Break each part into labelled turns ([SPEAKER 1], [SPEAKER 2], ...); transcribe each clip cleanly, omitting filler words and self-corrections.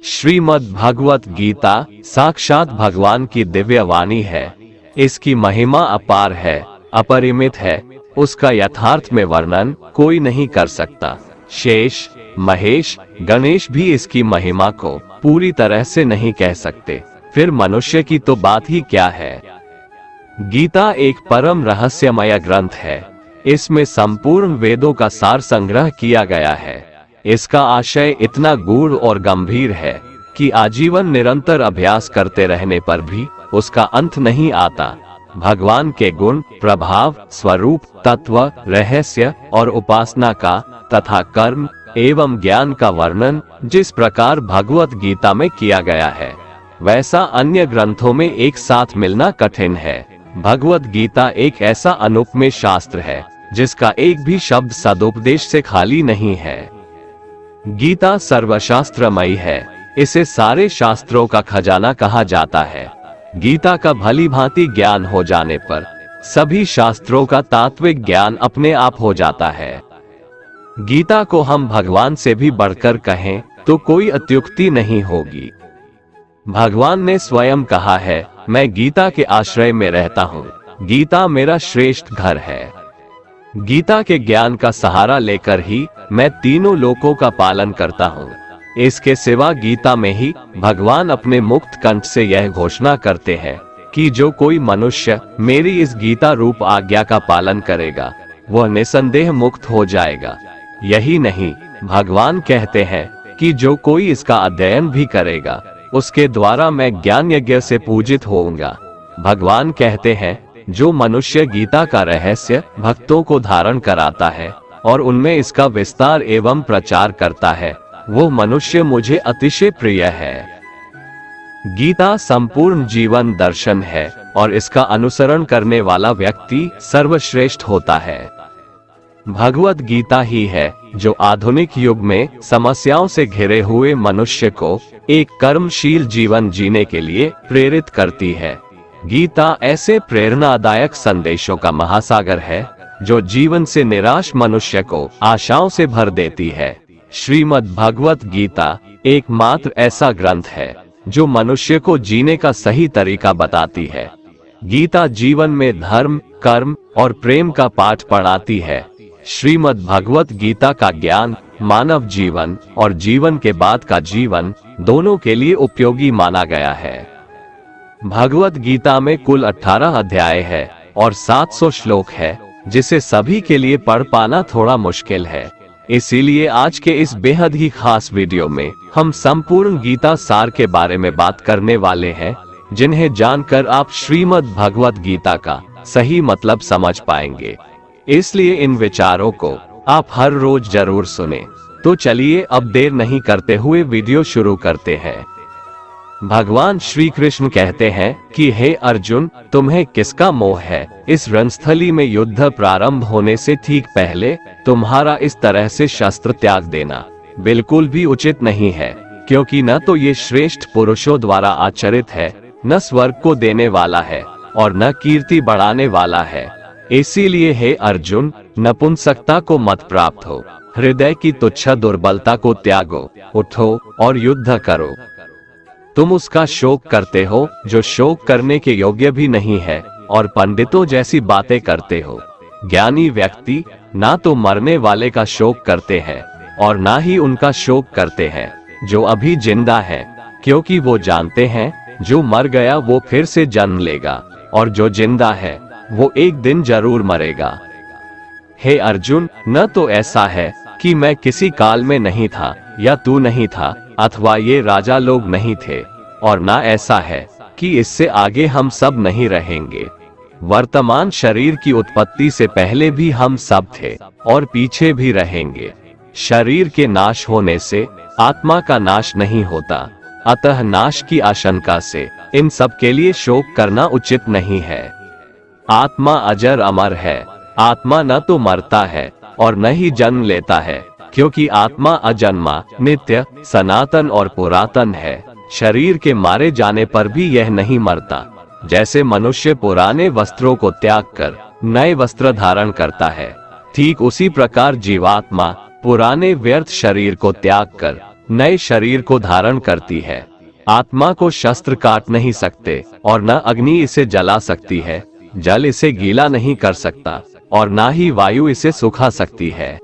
[SPEAKER 1] श्रीमद् भगवत गीता साक्षात भगवान की दिव्य वाणी है। इसकी महिमा अपार है, अपरिमित है। उसका यथार्थ में वर्णन कोई नहीं कर सकता। शेष, महेश, गणेश भी इसकी महिमा को पूरी तरह से नहीं कह सकते, फिर मनुष्य की तो बात ही क्या है। गीता एक परम रहस्यमय ग्रंथ है। इसमें संपूर्ण वेदों का सार संग्रह किया गया है। इसका आशय इतना गूढ़ और गंभीर है कि आजीवन निरंतर अभ्यास करते रहने पर भी उसका अंत नहीं आता। भगवान के गुण, प्रभाव, स्वरूप, तत्व, रहस्य और उपासना का तथा कर्म एवं ज्ञान का वर्णन जिस प्रकार भगवत गीता में किया गया है, वैसा अन्य ग्रंथों में एक साथ मिलना कठिन है। भगवत गीता एक ऐसा अनुपमेय शास्त्र है जिसका एक भी शब्द सदुपदेश से खाली नहीं है। गीता सर्वशास्त्रमयी है। इसे सारे शास्त्रों का खजाना कहा जाता है। गीता का भली भांति ज्ञान हो जाने पर सभी शास्त्रों का तात्विक ज्ञान अपने आप हो जाता है। गीता को हम भगवान से भी बढ़कर कहें तो कोई अत्युक्ति नहीं होगी। भगवान ने स्वयं कहा है, मैं गीता के आश्रय में रहता हूँ। गीता मेरा श्रेष्ठ घर है। गीता के ज्ञान का सहारा लेकर ही मैं तीनों लोकों का पालन करता हूँ। इसके सिवा गीता में ही भगवान अपने मुक्त कंठ से यह घोषणा करते हैं कि जो कोई मनुष्य मेरी इस गीता रूप आज्ञा का पालन करेगा वह निसंदेह मुक्त हो जाएगा। यही नहीं, भगवान कहते हैं कि जो कोई इसका अध्ययन भी करेगा उसके द्वारा मैं ज्ञान यज्ञ से पूजित होऊंगा। भगवान कहते हैं, जो मनुष्य गीता का रहस्य भक्तों को धारण कराता है और उनमें इसका विस्तार एवं प्रचार करता है, वो मनुष्य मुझे अतिशय प्रिय है। गीता संपूर्ण जीवन दर्शन है और इसका अनुसरण करने वाला व्यक्ति सर्वश्रेष्ठ होता है। भगवत गीता ही है जो आधुनिक युग में समस्याओं से घिरे हुए मनुष्य को एक कर्मशील जीवन जीने के लिए प्रेरित करती है। गीता ऐसे प्रेरणादायक संदेशों का महासागर है जो जीवन से निराश मनुष्य को आशाओं से भर देती है। श्रीमद् भगवत गीता एकमात्र ऐसा ग्रंथ है जो मनुष्य को जीने का सही तरीका बताती है। गीता जीवन में धर्म, कर्म और प्रेम का पाठ पढ़ाती है। श्रीमद् भगवत गीता का ज्ञान मानव जीवन और जीवन के बाद का जीवन दोनों के लिए उपयोगी माना गया है। भगवत गीता में कुल 18 अध्याय है और 700 श्लोक है, जिसे सभी के लिए पढ़ पाना थोड़ा मुश्किल है। इसीलिए आज के इस बेहद ही खास वीडियो में हम संपूर्ण गीता सार के बारे में बात करने वाले हैं, जिन्हें जानकर आप श्रीमद् भगवत गीता का सही मतलब समझ पाएंगे। इसलिए इन विचारों को आप हर रोज जरूर सुने। तो चलिए अब देर नहीं करते हुए वीडियो शुरू करते हैं। भगवान श्री कृष्ण कहते हैं कि हे अर्जुन, तुम्हें किसका मोह है? इस रणस्थली में युद्ध प्रारंभ होने से ठीक पहले तुम्हारा इस तरह से शस्त्र त्याग देना बिल्कुल भी उचित नहीं है, क्योंकि न तो ये श्रेष्ठ पुरुषों द्वारा आचरित है, न स्वर्ग को देने वाला है और न कीर्ति बढ़ाने वाला है। इसीलिए हे अर्जुन, नपुंसकता को मत प्राप्त हो, हृदय की तुच्छ दुर्बलता को त्यागो, उठो और युद्ध करो। तुम उसका शोक करते हो जो शोक करने के योग्य भी नहीं है और पंडितों जैसी बातें करते हो। ज्ञानी व्यक्ति ना तो मरने वाले का शोक करते हैं और ना ही उनका शोक करते हैं जो अभी जिंदा है, क्योंकि वो जानते हैं जो मर गया वो फिर से जन्म लेगा और जो जिंदा है वो एक दिन जरूर मरेगा। हे अर्जुन, न तो ऐसा है कि मैं किसी काल में नहीं था या तू नहीं था अथवा ये राजा लोग नहीं थे, और ना ऐसा है कि इससे आगे हम सब नहीं रहेंगे। वर्तमान शरीर की उत्पत्ति से पहले भी हम सब थे और पीछे भी रहेंगे। शरीर के नाश होने से आत्मा का नाश नहीं होता, अतः नाश की आशंका से इन सब के लिए शोक करना उचित नहीं है। आत्मा अजर अमर है। आत्मा न तो मरता है और न ही जन्म लेता है, क्योंकि आत्मा अजन्मा, नित्य, सनातन और पुरातन है। शरीर के मारे जाने पर भी यह नहीं मरता। जैसे मनुष्य पुराने वस्त्रों को त्याग कर नए वस्त्र धारण करता है, ठीक उसी प्रकार जीवात्मा पुराने व्यर्थ शरीर को त्याग कर नए शरीर को धारण करती है। आत्मा को शस्त्र काट नहीं सकते और न अग्नि इसे जला सकती है, जल इसे गीला नहीं कर सकता और ना ही वायु इसे सुखा सकती है।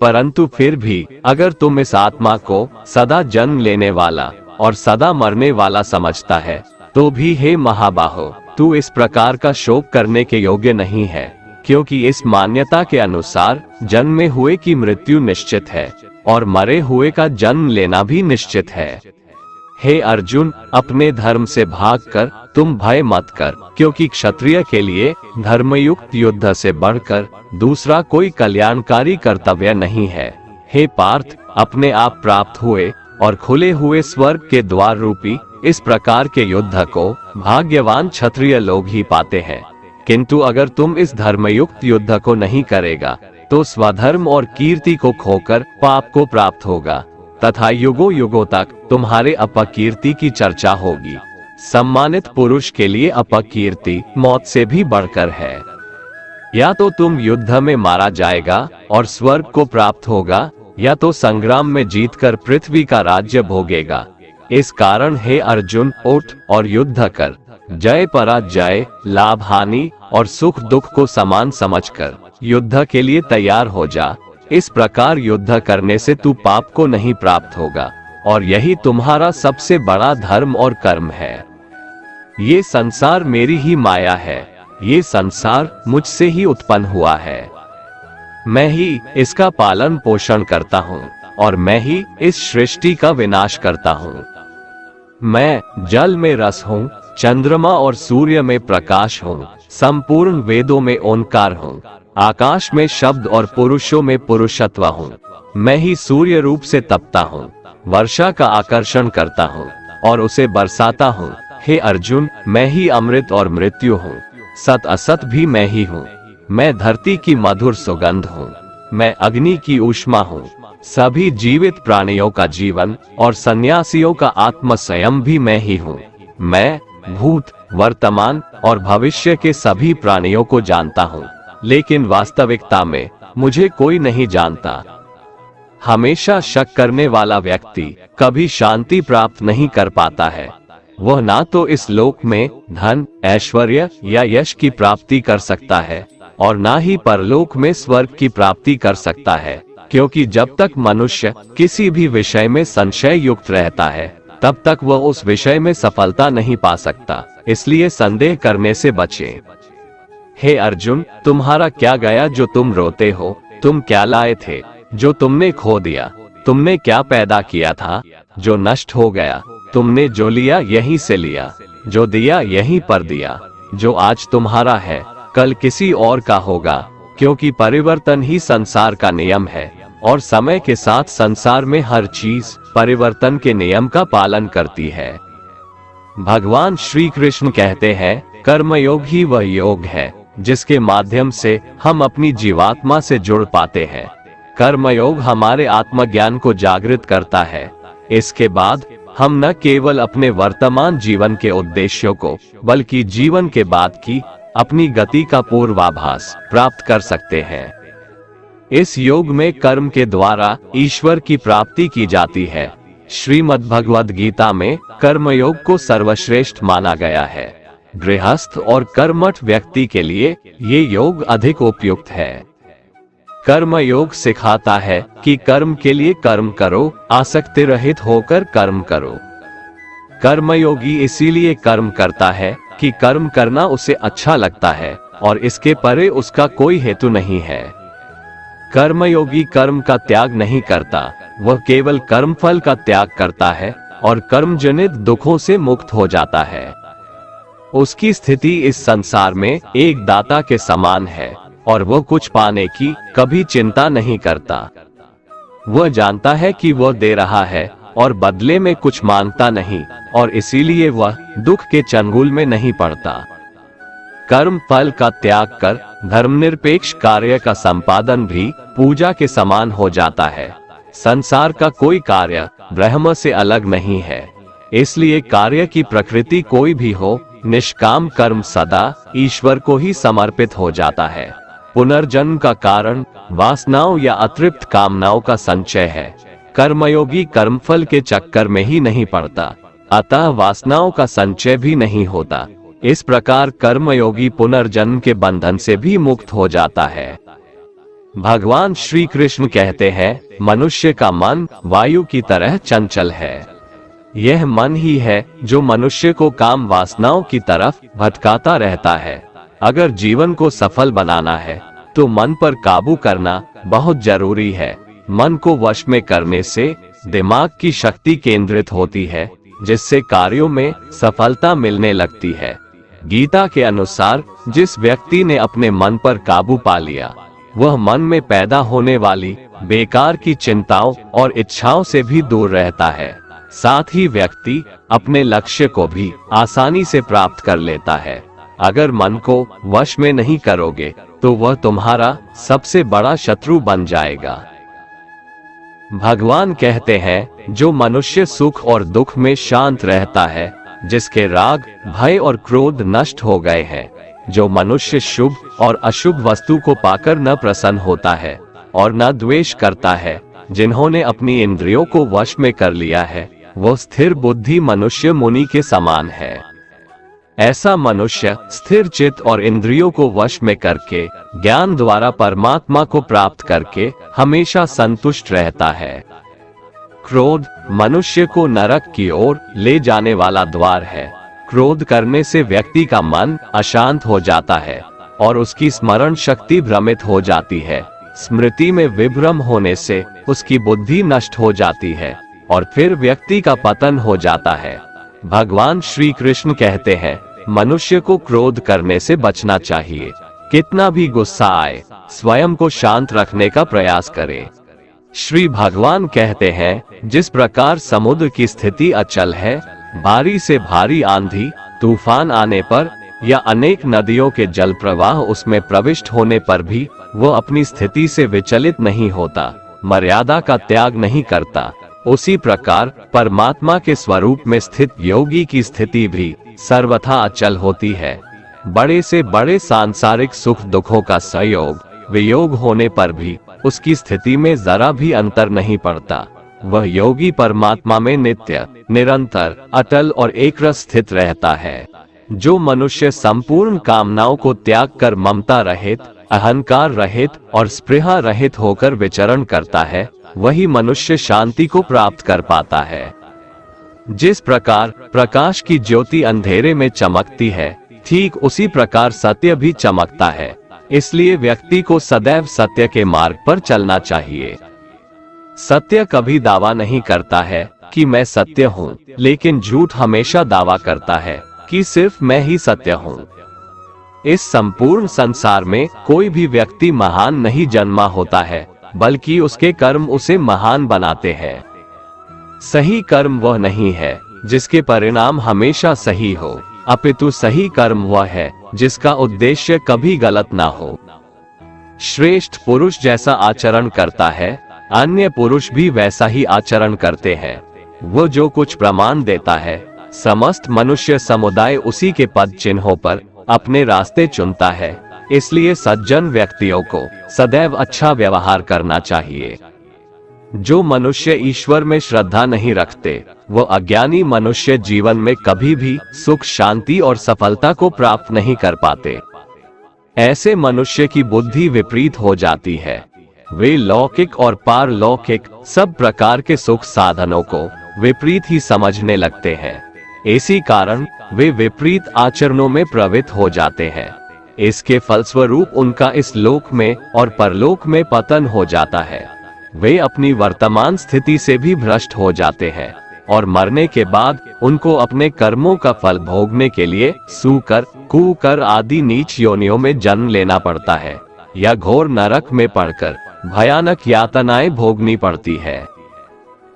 [SPEAKER 1] परंतु फिर भी अगर तुम इस आत्मा को सदा जन्म लेने वाला और सदा मरने वाला समझता है, तो भी हे महाबाहो, तू इस प्रकार का शोक करने के योग्य नहीं है, क्योंकि इस मान्यता के अनुसार जन्मे हुए की मृत्यु निश्चित है और मरे हुए का जन्म लेना भी निश्चित है। हे अर्जुन, अपने धर्म से भागकर तुम भय मत कर, क्योंकि क्षत्रिय के लिए धर्मयुक्त युद्ध से बढ़कर दूसरा कोई कल्याणकारी कर्तव्य नहीं है। हे पार्थ, अपने आप प्राप्त हुए और खुले हुए स्वर्ग के द्वार रूपी इस प्रकार के युद्ध को भाग्यवान क्षत्रिय लोग ही पाते हैं। किंतु अगर तुम इस धर्मयुक्त युद्ध को नहीं करेगा, तो स्वधर्म और कीर्ति को खोकर पाप को प्राप्त होगा तथा युगों युगों तक तुम्हारे अपकीर्ति की चर्चा होगी। सम्मानित पुरुष के लिए अपकीर्ति मौत से भी बढ़कर है। या तो तुम युद्ध में मारा जाएगा और स्वर्ग को प्राप्त होगा, या तो संग्राम में जीतकर पृथ्वी का राज्य भोगेगा। इस कारण हे अर्जुन, उठ और युद्ध कर। जय पराजय, लाभ हानि और सुख दुख को समान समझकर युद्ध के लिए तैयार हो जा। इस प्रकार युद्ध करने से तू पाप को नहीं प्राप्त होगा और यही तुम्हारा सबसे बड़ा धर्म और कर्म है। ये संसार मेरी ही माया है, ये संसार मुझसे ही उत्पन्न हुआ है। मैं ही इसका पालन पोषण करता हूँ और मैं ही इस सृष्टि का विनाश करता हूँ। मैं जल में रस हूँ, चंद्रमा और सूर्य में प्रकाश हूँ, संपूर्ण वेदों में ओंकार हूँ, आकाश में शब्द और पुरुषों में पुरुषत्व हूँ। मैं ही सूर्य रूप से तपता हूँ, वर्षा का आकर्षण करता हूँ और उसे बरसाता हूँ। हे अर्जुन, मैं ही अमृत और मृत्यु हूँ, सत असत भी मैं ही हूँ। मैं धरती की मधुर सुगंध हूँ, मैं अग्नि की ऊष्मा हूँ, सभी जीवित प्राणियों का जीवन और सन्यासियों का आत्म स्वयं भी मैं ही हूँ। मैं भूत, वर्तमान और भविष्य के सभी प्राणियों को जानता हूँ, लेकिन वास्तविकता में मुझे कोई नहीं जानता। हमेशा शक करने वाला व्यक्ति कभी शांति प्राप्त नहीं कर पाता है। वह ना तो इस लोक में धन, ऐश्वर्य या यश की प्राप्ति कर सकता है और ना ही परलोक में स्वर्ग की प्राप्ति कर सकता है, क्योंकि जब तक मनुष्य किसी भी विषय में संशय युक्त रहता है, तब तक वह उस विषय में सफलता नहीं पा सकता। इसलिए संदेह करने से बचें। हे अर्जुन, तुम्हारा क्या गया जो तुम रोते हो? तुम क्या लाए थे जो तुमने खो दिया? तुमने क्या पैदा किया था जो नष्ट हो गया? तुमने जो लिया यहीं से लिया, जो दिया यहीं पर दिया। जो आज तुम्हारा है कल किसी और का होगा, क्योंकि परिवर्तन ही संसार का नियम है और समय के साथ संसार में हर चीज परिवर्तन के नियम का पालन करती है। भगवान श्री कृष्ण कहते हैं, कर्मयोग ही वह योग है जिसके माध्यम से हम अपनी जीवात्मा से जुड़ पाते हैं। कर्मयोग हमारे आत्मज्ञान को जागृत करता है। इसके बाद हम न केवल अपने वर्तमान जीवन के उद्देश्यों को, बल्कि जीवन के बाद की अपनी गति का पूर्वाभास प्राप्त कर सकते हैं। इस योग में कर्म के द्वारा ईश्वर की प्राप्ति की जाती है। श्रीमद् भगवद गीता में कर्मयोग को सर्वश्रेष्ठ माना गया है। गृहस्थ और कर्मठ व्यक्ति के लिए ये योग अधिक उपयुक्त है। कर्म योग सिखाता है कि कर्म के लिए कर्म करो, आसक्ति रहित होकर कर्म करो। कर्मयोगी इसीलिए कर्म करता है कि कर्म करना उसे अच्छा लगता है और इसके परे उसका कोई हेतु नहीं है। कर्मयोगी कर्म का त्याग नहीं करता, वह केवल कर्मफल का त्याग करता है और कर्मजनित दुखों से मुक्त हो जाता है। उसकी स्थिति इस संसार में एक दाता के समान है और वह कुछ पाने की कभी चिंता नहीं करता। वह जानता है कि वह दे रहा है और बदले में कुछ मांगता नहीं, और इसीलिए वह दुख के चंगुल में नहीं पड़ता। कर्म फल का त्याग कर धर्मनिरपेक्ष कार्य का संपादन भी पूजा के समान हो जाता है। संसार का कोई कार्य ब्रह्म से अलग नहीं है, इसलिए कार्य की प्रकृति कोई भी हो, निष्काम कर्म सदा ईश्वर को ही समर्पित हो जाता है। पुनर्जन्म का कारण वासनाओं या अतृप्त कामनाओं का संचय है। कर्मयोगी कर्मफल के चक्कर में ही नहीं पड़ता, अतः वासनाओं का संचय भी नहीं होता। इस प्रकार कर्मयोगी पुनर्जन्म के बंधन से भी मुक्त हो जाता है। भगवान श्री कृष्ण कहते हैं, मनुष्य का मन वायु की तरह चंचल है। यह मन ही है जो मनुष्य को काम वासनाओं की तरफ भटकाता रहता है। अगर जीवन को सफल बनाना है तो मन पर काबू करना बहुत जरूरी है। मन को वश में करने से दिमाग की शक्ति केंद्रित होती है, जिससे कार्यों में सफलता मिलने लगती है। गीता के अनुसार जिस व्यक्ति ने अपने मन पर काबू पा लिया, वह मन में पैदा होने वाली बेकार की चिंताओं और इच्छाओं से भी दूर रहता है। साथ ही व्यक्ति अपने लक्ष्य को भी आसानी से प्राप्त कर लेता है। अगर मन को वश में नहीं करोगे तो वह तुम्हारा सबसे बड़ा शत्रु बन जाएगा। भगवान कहते हैं, जो मनुष्य सुख और दुख में शांत रहता है, जिसके राग, भय और क्रोध नष्ट हो गए हैं, जो मनुष्य शुभ और अशुभ वस्तु को पाकर न प्रसन्न होता है और न द्वेष करता है, जिन्होंने अपनी इंद्रियों को वश में कर लिया है, वो स्थिर बुद्धि मनुष्य मुनि के समान है। ऐसा मनुष्य स्थिर चित्त और इंद्रियों को वश में करके ज्ञान द्वारा परमात्मा को प्राप्त करके हमेशा संतुष्ट रहता है। क्रोध मनुष्य को नरक की ओर ले जाने वाला द्वार है। क्रोध करने से व्यक्ति का मन अशांत हो जाता है और उसकी स्मरण शक्ति भ्रमित हो जाती है। स्मृति में विभ्रम होने से उसकी बुद्धि नष्ट हो जाती है और फिर व्यक्ति का पतन हो जाता है। भगवान श्री कृष्ण कहते हैं, मनुष्य को क्रोध करने से बचना चाहिए। कितना भी गुस्सा आए, स्वयं को शांत रखने का प्रयास करें। श्री भगवान कहते हैं, जिस प्रकार समुद्र की स्थिति अचल है, भारी से भारी आंधी तूफान आने पर या अनेक नदियों के जल प्रवाह उसमें प्रविष्ट होने पर भी वो अपनी स्थिति से विचलित नहीं होता, मर्यादा का त्याग नहीं करता, उसी प्रकार परमात्मा के स्वरूप में स्थित योगी की स्थिति भी सर्वथा अचल होती है। बड़े से बड़े सांसारिक सुख दुखों का संयोग वियोग होने पर भी उसकी स्थिति में जरा भी अंतर नहीं पड़ता। वह योगी परमात्मा में नित्य, निरंतर, अटल और एकरस स्थित रहता है। जो मनुष्य संपूर्ण कामनाओं को त्याग कर ममता रहित, अहंकार रहित और स्पृहा रहित होकर विचरण करता है, वही मनुष्य शांति को प्राप्त कर पाता है। जिस प्रकार प्रकाश की ज्योति अंधेरे में चमकती है, ठीक उसी प्रकार सत्य भी चमकता है। इसलिए व्यक्ति को सदैव सत्य के मार्ग पर चलना चाहिए। सत्य कभी दावा नहीं करता है कि मैं सत्य हूँ, लेकिन झूठ हमेशा दावा करता है कि सिर्फ मैं ही सत्य हूँ। इस संपूर्ण संसार में कोई भी व्यक्ति महान नहीं जन्मा होता है, बल्कि उसके कर्म उसे महान बनाते हैं। सही कर्म वह नहीं है जिसके परिणाम हमेशा सही हो, अपितु सही कर्म वह है जिसका उद्देश्य कभी गलत ना हो। श्रेष्ठ पुरुष जैसा आचरण करता है, अन्य पुरुष भी वैसा ही आचरण करते हैं। वो जो कुछ प्रमाण देता है, समस्त मनुष्य समुदाय उसी के पद चिन्हों पर अपने रास्ते चुनता है। इसलिए सज्जन व्यक्तियों को सदैव अच्छा व्यवहार करना चाहिए। जो मनुष्य ईश्वर में श्रद्धा नहीं रखते, वो अज्ञानी मनुष्य जीवन में कभी भी सुख, शांति और सफलता को प्राप्त नहीं कर पाते। ऐसे मनुष्य की बुद्धि विपरीत हो जाती है। वे लौकिक और पारलौकिक सब प्रकार के सुख साधनों को विपरीत ही समझने लगते हैं। इसी कारण वे विपरीत आचरणों में प्रवृत्त हो जाते हैं। इसके फलस्वरूप उनका इस लोक में और परलोक में पतन हो जाता है। वे अपनी वर्तमान स्थिति से भी भ्रष्ट हो जाते हैं और मरने के बाद उनको अपने कर्मों का फल भोगने के लिए सूकर, कुकर आदि नीच योनियों में जन्म लेना पड़ता है या घोर नरक में पड़कर भयानक यातनाएं भोगनी पड़ती है।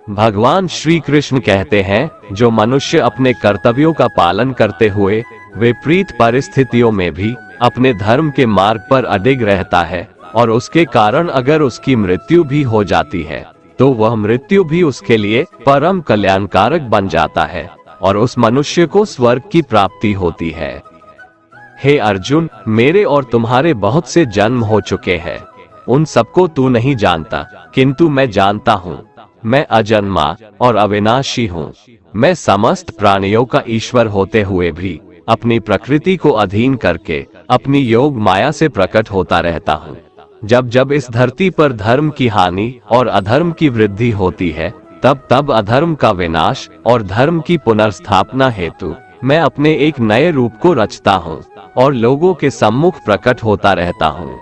[SPEAKER 1] भगवान श्री कृष्ण कहते हैं, जो मनुष्य अपने कर्तव्यों का पालन करते हुए विपरीत परिस्थितियों में भी अपने धर्म के मार्ग पर अडिग रहता है और उसके कारण अगर उसकी मृत्यु भी हो जाती है, तो वह मृत्यु भी उसके लिए परम कल्याणकारक बन जाता है और उस मनुष्य को स्वर्ग की प्राप्ति होती है। हे अर्जुन, मेरे और तुम्हारे बहुत से जन्म हो चुके हैं। उन सबको तू नहीं जानता, किंतु मैं जानता हूँ। मैं अजन्मा और अविनाशी हूँ। मैं समस्त प्राणियों का ईश्वर होते हुए भी अपनी प्रकृति को अधीन करके अपनी योग माया से प्रकट होता रहता हूँ। जब जब इस धरती पर धर्म की हानि और अधर्म की वृद्धि होती है, तब तब अधर्म का विनाश और धर्म की पुनर्स्थापना हेतु मैं अपने एक नए रूप को रचता हूँ और लोगों के सम्मुख प्रकट होता रहता हूँ।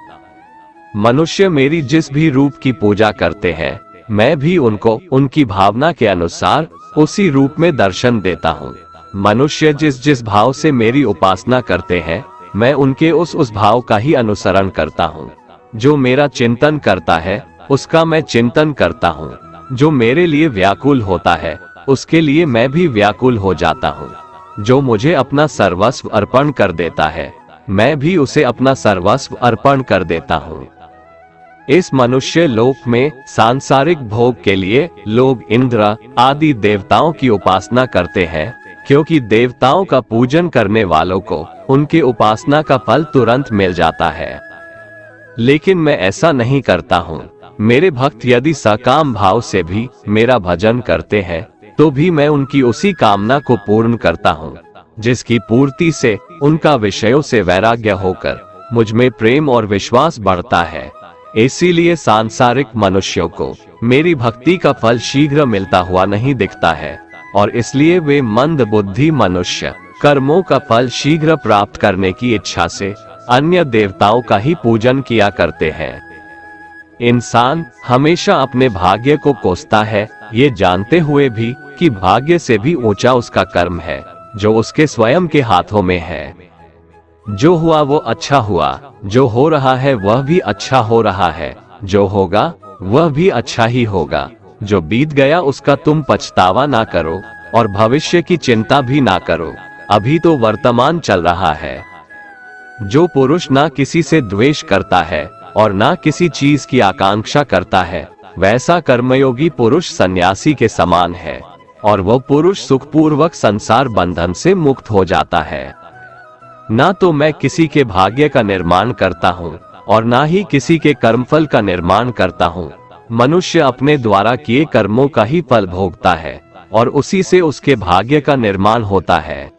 [SPEAKER 1] मनुष्य मेरी जिस भी रूप की पूजा करते हैं, मैं भी उनको उनकी भावना के अनुसार उसी रूप में दर्शन देता हूँ। मनुष्य जिस जिस भाव से मेरी उपासना करते हैं, मैं उनके उस भाव का ही अनुसरण करता हूँ। जो मेरा चिंतन करता है, उसका मैं चिंतन करता हूँ। जो मेरे लिए व्याकुल होता है, उसके लिए मैं भी व्याकुल हो जाता हूँ। जो मुझे अपना सर्वस्व अर्पण कर देता है, मैं भी उसे अपना सर्वस्व अर्पण कर देता हूँ। इस मनुष्य लोक में सांसारिक भोग के लिए लोग इंद्र आदि देवताओं की उपासना करते हैं, क्योंकि देवताओं का पूजन करने वालों को उनके उपासना का फल तुरंत मिल जाता है। लेकिन मैं ऐसा नहीं करता हूँ। मेरे भक्त यदि सकाम भाव से भी मेरा भजन करते हैं, तो भी मैं उनकी उसी कामना को पूर्ण करता हूँ, जिसकी पूर्ति से उनका विषयों से वैराग्य होकर मुझ में प्रेम और विश्वास बढ़ता है। इसीलिए सांसारिक मनुष्यों को मेरी भक्ति का फल शीघ्र मिलता हुआ नहीं दिखता है, और इसलिए वे मंद बुद्धि मनुष्य कर्मों का फल शीघ्र प्राप्त करने की इच्छा से अन्य देवताओं का ही पूजन किया करते हैं। इंसान हमेशा अपने भाग्य को कोसता है, ये जानते हुए भी कि भाग्य से भी ऊंचा उसका कर्म है, जो उसके स्वयं के हाथों में है। जो हुआ वो अच्छा हुआ, जो हो रहा है वह भी अच्छा हो रहा है, जो होगा वह भी अच्छा ही होगा। जो बीत गया उसका तुम पछतावा ना करो और भविष्य की चिंता भी ना करो, अभी तो वर्तमान चल रहा है। जो पुरुष ना किसी से द्वेष करता है और ना किसी चीज की आकांक्षा करता है, वैसा कर्मयोगी पुरुष सन्यासी के समान है, और वह पुरुष सुखपूर्वक संसार बंधन से मुक्त हो जाता है। ना तो मैं किसी के भाग्य का निर्माण करता हूँ और ना ही किसी के कर्मफल का निर्माण करता हूँ। मनुष्य अपने द्वारा किए कर्मों का ही फल भोगता है और उसी से उसके भाग्य का निर्माण होता है।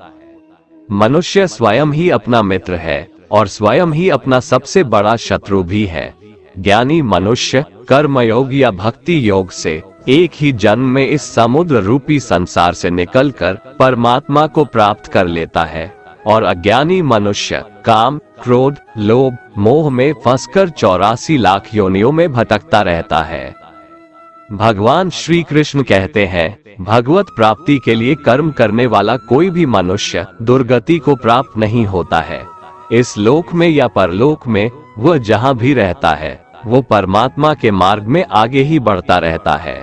[SPEAKER 1] मनुष्य स्वयं ही अपना मित्र है और स्वयं ही अपना सबसे बड़ा शत्रु भी है। ज्ञानी मनुष्य कर्मयोग या भक्ति योग से एक ही जन्म में इस समुद्र रूपी संसार से निकलकर परमात्मा को प्राप्त कर लेता है, और अज्ञानी मनुष्य काम, क्रोध, लोभ, मोह में फंसकर 84 लाख योनियों में भटकता रहता है। भगवान श्री कृष्ण कहते हैं, भगवत प्राप्ति के लिए कर्म करने वाला कोई भी मनुष्य दुर्गति को प्राप्त नहीं होता है। इस लोक में या परलोक में वह जहाँ भी रहता है, वो परमात्मा के मार्ग में आगे ही बढ़ता रहता है।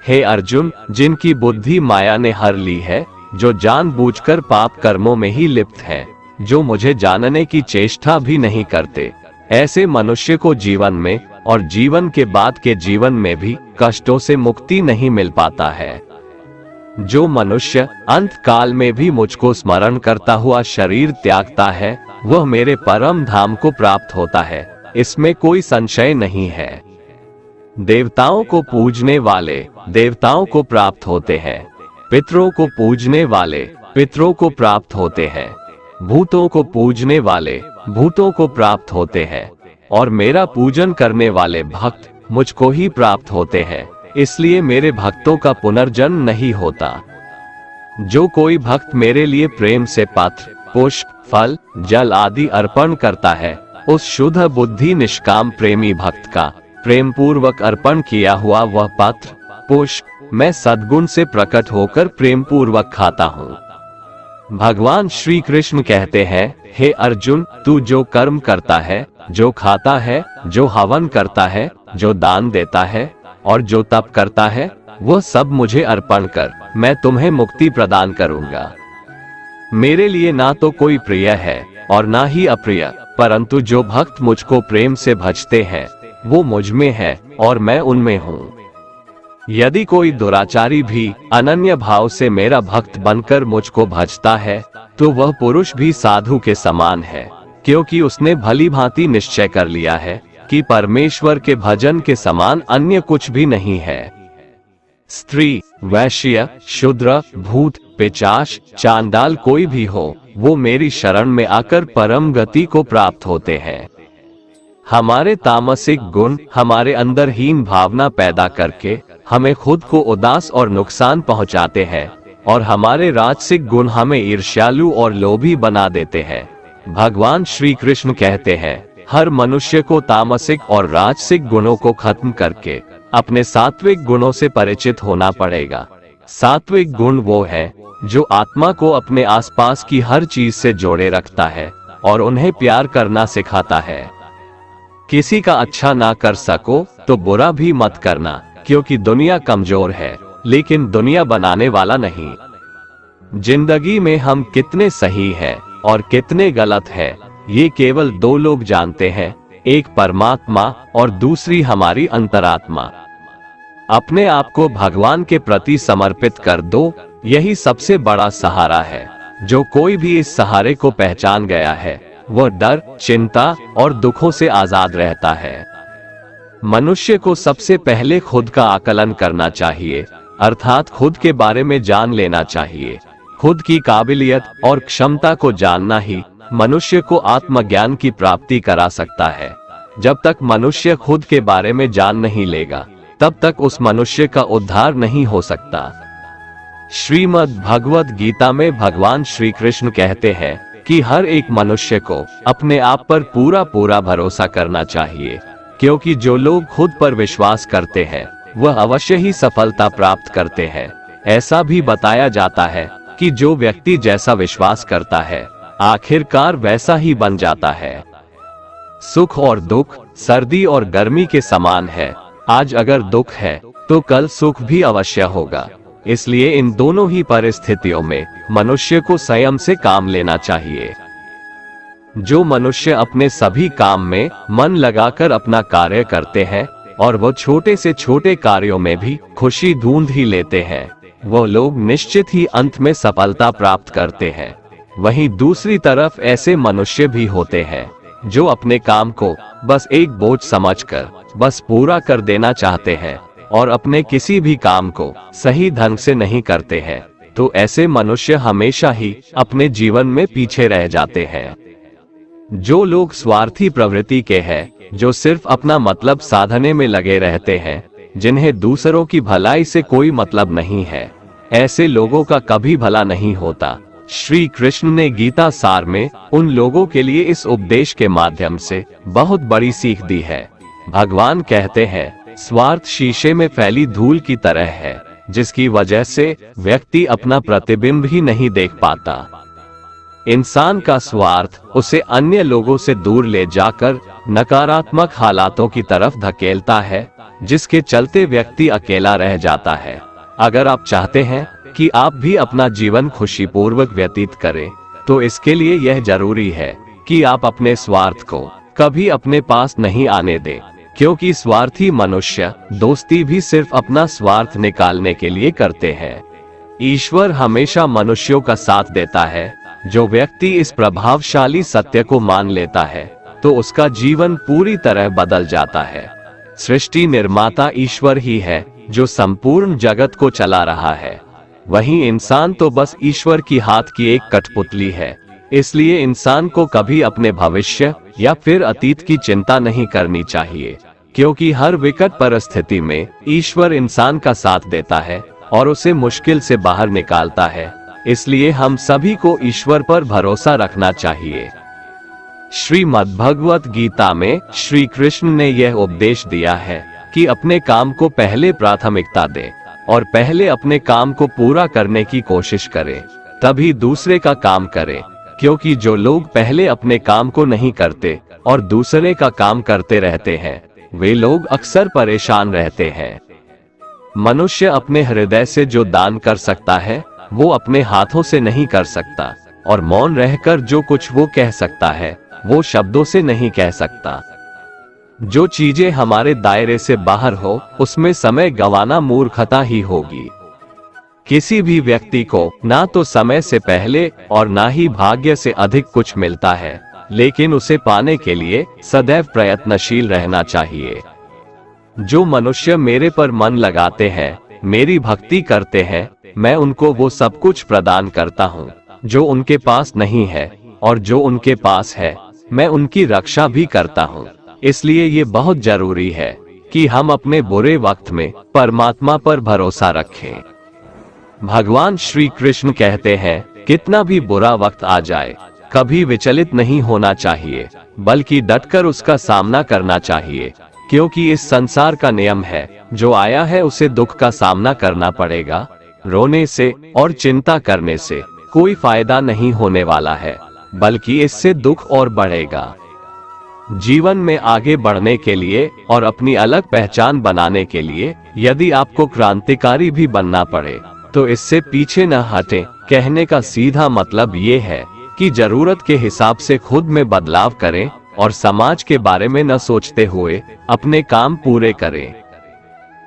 [SPEAKER 1] हे अर्जुन, जिनकी बुद्धि माया ने हर ली है, जो जानबूझकर पाप कर्मों में ही लिप्त हैं, जो मुझे जानने की चेष्टा भी नहीं करते, ऐसे मनुष्य को जीवन में और जीवन के बाद के जीवन में भी कष्टों से मुक्ति नहीं मिल पाता है। जो मनुष्य अंत काल में भी मुझको स्मरण करता हुआ शरीर त्यागता है, वह मेरे परम धाम को प्राप्त होता है, इसमें कोई संशय नहीं है। देवताओं को पूजने वाले देवताओं को प्राप्त होते हैं, पितरों को पूजने वाले पितरों को प्राप्त होते हैं, भूतों को पूजने वाले भूतों को प्राप्त होते हैं, और मेरा पूजन करने वाले भक्त मुझको ही प्राप्त होते हैं। इसलिए मेरे भक्तों का पुनर्जन्म नहीं होता। जो कोई भक्त मेरे लिए प्रेम से पत्र, पुष्प, फल, जल आदि अर्पण करता है, उस शुद्ध बुद्धि निष्काम प्रेमी भक्त का प्रेम पूर्वक अर्पण किया हुआ वह पत्र, पुष्प मैं सद्गुण से प्रकट होकर प्रेम पूर्वक खाता हूँ। भगवान श्री कृष्ण कहते हैं, हे अर्जुन, तू जो कर्म करता है, जो खाता है, जो हवन करता है, जो दान देता है और जो तप करता है, वह सब मुझे अर्पण कर, मैं तुम्हें मुक्ति प्रदान करूंगा। मेरे लिए ना तो कोई प्रिय है और ना ही अप्रिय, परंतु जो भक्त मुझको प्रेम से भजते हैं, वो मुझ में है और मैं उनमें हूँ। यदि कोई दुराचारी भी अनन्य भाव से मेरा भक्त बनकर मुझको भजता है, तो वह पुरुष भी साधु के समान है, क्योंकि उसने भली भांति निश्चय कर लिया है कि परमेश्वर के भजन के समान अन्य कुछ भी नहीं है। स्त्री, वैश्य, शूद्र, भूत, पिशाच, चांडाल कोई भी हो, वो मेरी शरण में आकर परम गति को प्राप्त होते हैं। हमारे तामसिक गुण हमारे अंदर हीन भावना पैदा करके हमें खुद को उदास और नुकसान पहुंचाते हैं, और हमारे राजसिक गुण हमें ईर्ष्यालु और लोभी बना देते हैं। भगवान श्री कृष्ण कहते हैं, हर मनुष्य को तामसिक और राजसिक गुणों को खत्म करके अपने सात्विक गुणों से परिचित होना पड़ेगा। सात्विक गुण वो है जो आत्मा को अपने आसपास की हर चीज से जोड़े रखता है और उन्हें प्यार करना सिखाता है। किसी का अच्छा ना कर सको तो बुरा भी मत करना, क्योंकि दुनिया कमजोर है लेकिन दुनिया बनाने वाला नहीं। जिंदगी में हम कितने सही हैं और कितने गलत हैं, ये केवल दो लोग जानते हैं, एक परमात्मा और दूसरी हमारी अंतरात्मा। अपने आप को भगवान के प्रति समर्पित कर दो, यही सबसे बड़ा सहारा है। जो कोई भी इस सहारे को पहचान गया है वह डर, चिंता और दुखों से आजाद रहता है। मनुष्य को सबसे पहले खुद का आकलन करना चाहिए, अर्थात खुद के बारे में जान लेना चाहिए। खुद की काबिलियत और क्षमता को जानना ही मनुष्य को आत्मज्ञान की प्राप्ति करा सकता है। जब तक मनुष्य खुद के बारे में जान नहीं लेगा, तब तक उस मनुष्य का उद्धार नहीं हो सकता। श्रीमद् भगवद गीता में भगवान श्री कृष्ण कहते हैं कि हर एक मनुष्य को अपने आप पर पूरा भरोसा करना चाहिए, क्योंकि जो लोग खुद पर विश्वास करते हैं वह अवश्य ही सफलता प्राप्त करते हैं। ऐसा भी बताया जाता है कि जो व्यक्ति जैसा विश्वास करता है आखिरकार वैसा ही बन जाता है। सुख और दुख सर्दी और गर्मी के समान है। आज अगर दुख है तो कल सुख भी अवश्य होगा। इसलिए इन दोनों ही परिस्थितियों में मनुष्य को संयम से काम लेना चाहिए। जो मनुष्य अपने सभी काम में मन लगाकर अपना कार्य करते हैं और वो छोटे से छोटे कार्यों में भी खुशी ढूंढ ही लेते हैं, वो लोग निश्चित ही अंत में सफलता प्राप्त करते हैं। वहीं दूसरी तरफ ऐसे मनुष्य भी होते हैं जो अपने काम को बस एक बोझ समझकर बस पूरा कर देना चाहते हैं और अपने किसी भी काम को सही ढंग से नहीं करते हैं। तो ऐसे मनुष्य हमेशा ही अपने जीवन में पीछे रह जाते हैं। जो लोग स्वार्थी प्रवृत्ति के हैं, जो सिर्फ अपना मतलब साधने में लगे रहते हैं, जिन्हें दूसरों की भलाई से कोई मतलब नहीं है, ऐसे लोगों का कभी भला नहीं होता। श्री कृष्ण ने गीता सार में उन लोगों के लिए इस उपदेश के माध्यम से बहुत बड़ी सीख दी है। भगवान कहते हैं, स्वार्थ शीशे में फैली धूल की तरह है, जिसकी वजह से व्यक्ति अपना प्रतिबिंब ही नहीं देख पाता। इंसान का स्वार्थ उसे अन्य लोगों से दूर ले जाकर नकारात्मक हालातों की तरफ धकेलता है, जिसके चलते व्यक्ति अकेला रह जाता है। अगर आप चाहते हैं कि आप भी अपना जीवन खुशीपूर्वक व्यतीत करें, तो इसके लिए यह जरूरी है कि आप अपने स्वार्थ को कभी अपने पास नहीं आने दें, क्योंकि स्वार्थी मनुष्य दोस्ती भी सिर्फ अपना स्वार्थ निकालने के लिए करते हैं। ईश्वर हमेशा मनुष्यों का साथ देता है। जो व्यक्ति इस प्रभावशाली सत्य को मान लेता है तो उसका जीवन पूरी तरह बदल जाता है। सृष्टि निर्माता ईश्वर ही है जो संपूर्ण जगत को चला रहा है। वहीं इंसान तो बस ईश्वर की हाथ की एक कठपुतली है। इसलिए इंसान को कभी अपने भविष्य या फिर अतीत की चिंता नहीं करनी चाहिए, क्योंकि हर विकट परिस्थिति में ईश्वर इंसान का साथ देता है और उसे मुश्किल से बाहर निकालता है। इसलिए हम सभी को ईश्वर पर भरोसा रखना चाहिए। श्रीमद् भगवत गीता में श्री कृष्ण ने यह उपदेश दिया है कि अपने काम को पहले प्राथमिकता दें और पहले अपने काम को पूरा करने की कोशिश करें, तभी दूसरे का काम करें। क्योंकि जो लोग पहले अपने काम को नहीं करते और दूसरे का काम करते रहते हैं, वे लोग अक्सर परेशान रहते हैं। मनुष्य अपने हृदय से जो दान कर सकता है वो अपने हाथों से नहीं कर सकता, और मौन रहकर जो कुछ वो कह सकता है वो शब्दों से नहीं कह सकता। जो चीजें हमारे दायरे से बाहर हो उसमें समय गंवाना मूर्खता ही होगी। किसी भी व्यक्ति को ना तो समय से पहले और ना ही भाग्य से अधिक कुछ मिलता है, लेकिन उसे पाने के लिए सदैव प्रयत्नशील रहना चाहिए। जो मनुष्य मेरे पर मन लगाते हैं मेरी भक्ति करते हैं, मैं उनको वो सब कुछ प्रदान करता हूँ जो उनके पास नहीं है, और जो उनके पास है मैं उनकी रक्षा भी करता हूँ। इसलिए ये बहुत जरूरी है कि हम अपने बुरे वक्त में परमात्मा पर भरोसा रखें। भगवान श्री कृष्ण कहते हैं, कितना भी बुरा वक्त आ जाए कभी विचलित नहीं होना चाहिए, बल्कि डटकर उसका सामना करना चाहिए, क्योंकि इस संसार का नियम है, जो आया है उसे दुख का सामना करना पड़ेगा। रोने से और चिंता करने से कोई फायदा नहीं होने वाला है, बल्कि इससे दुख और बढ़ेगा। जीवन में आगे बढ़ने के लिए और अपनी अलग पहचान बनाने के लिए यदि आपको क्रांतिकारी भी बनना पड़े तो इससे पीछे न हटें। कहने का सीधा मतलब ये है कि जरूरत के हिसाब से खुद में बदलाव करें और समाज के बारे में न सोचते हुए अपने काम पूरे करें।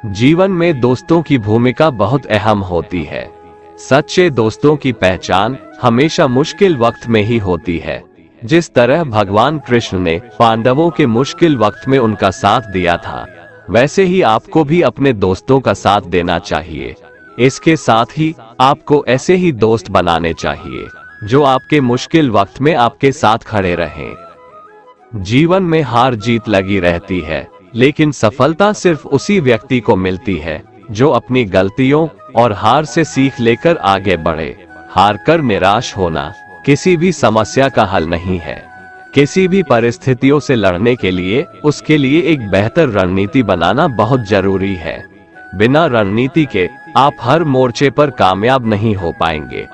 [SPEAKER 1] जीवन में दोस्तों की भूमिका बहुत अहम होती है। सच्चे दोस्तों की पहचान हमेशा मुश्किल वक्त में ही होती है। जिस तरह भगवान कृष्ण ने पांडवों के मुश्किल वक्त में उनका साथ दिया था, वैसे ही आपको भी अपने दोस्तों का साथ देना चाहिए। इसके साथ ही आपको ऐसे ही दोस्त बनाने चाहिए जो आपके मुश्किल वक्त में आपके साथ खड़े रहें। जीवन में हार जीत लगी रहती है, लेकिन सफलता सिर्फ उसी व्यक्ति को मिलती है जो अपनी गलतियों और हार से सीख लेकर आगे बढ़े। हार कर निराश होना किसी भी समस्या का हल नहीं है। किसी भी परिस्थितियों से लड़ने के लिए उसके लिए एक बेहतर रणनीति बनाना बहुत जरूरी है। बिना रणनीति के आप हर मोर्चे पर कामयाब नहीं हो पाएंगे।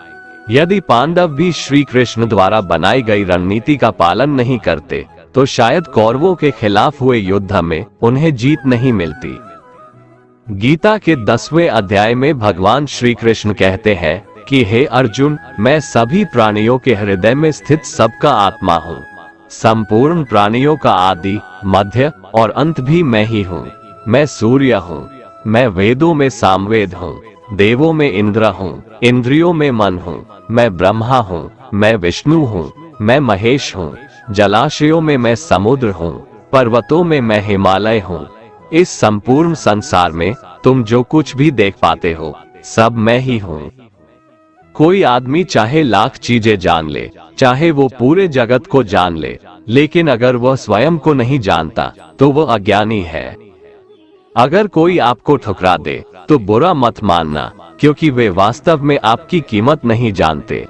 [SPEAKER 1] यदि पांडव भी श्री कृष्ण द्वारा बनाई गई रणनीति का पालन नहीं करते तो शायद कौरवों के खिलाफ हुए युद्ध में उन्हें जीत नहीं मिलती। गीता के 10वें अध्याय में भगवान श्री कृष्ण कहते हैं कि हे अर्जुन, मैं सभी प्राणियों के हृदय में स्थित सबका आत्मा हूँ। संपूर्ण प्राणियों का आदि, मध्य और अंत भी मैं ही हूँ। मैं सूर्य हूँ, मैं वेदों में सामवेद हूँ, देवों में इंद्र हूँ, इंद्रियों में मन हूँ, मैं ब्रह्मा हूँ, मैं विष्णु हूँ, मैं महेश हूँ, जलाशयों में मैं समुद्र हूँ, पर्वतों में मैं हिमालय हूँ। इस संपूर्ण संसार में तुम जो कुछ भी देख पाते हो सब मैं ही हूँ। कोई आदमी चाहे लाख चीजें जान ले, चाहे वो पूरे जगत को जान ले, लेकिन अगर वह स्वयं को नहीं जानता तो वह अज्ञानी है। अगर कोई आपको ठुकरा दे तो बुरा मत मानना, क्योंकि वे वास्तव में आपकी कीमत नहीं जानते।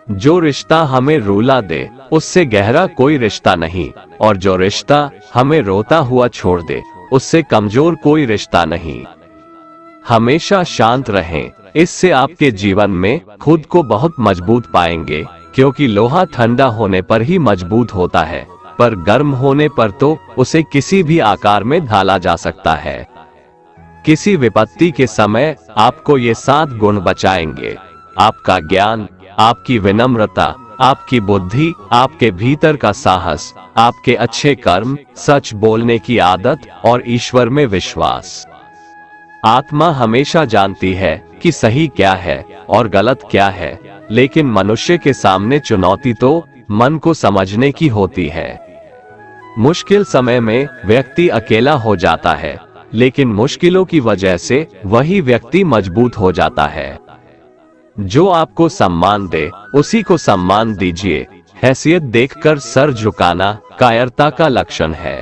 [SPEAKER 1] जो रिश्ता हमें रुला दे उससे गहरा कोई रिश्ता नहीं, और जो रिश्ता हमें रोता हुआ छोड़ दे उससे कमजोर कोई रिश्ता नहीं। हमेशा शांत रहें, इससे आपके जीवन में खुद को बहुत मजबूत पाएंगे, क्योंकि लोहा ठंडा होने पर ही मजबूत होता है, पर गर्म होने पर तो उसे किसी भी आकार में ढाला जा सकता है। किसी विपत्ति के समय आपको ये 7 गुण बचाएंगे: आपका ज्ञान, आपकी विनम्रता, आपकी बुद्धि, आपके भीतर का साहस, आपके अच्छे कर्म, सच बोलने की आदत और ईश्वर में विश्वास। आत्मा हमेशा जानती है कि सही क्या है और गलत क्या है, लेकिन मनुष्य के सामने चुनौती तो मन को समझने की होती है। मुश्किल समय में व्यक्ति अकेला हो जाता है, लेकिन मुश्किलों की वजह से वही व्यक्ति मजबूत हो जाता है। जो आपको सम्मान दे उसी को सम्मान दीजिए। हैसियत देखकर सर झुकाना कायरता का लक्षण है।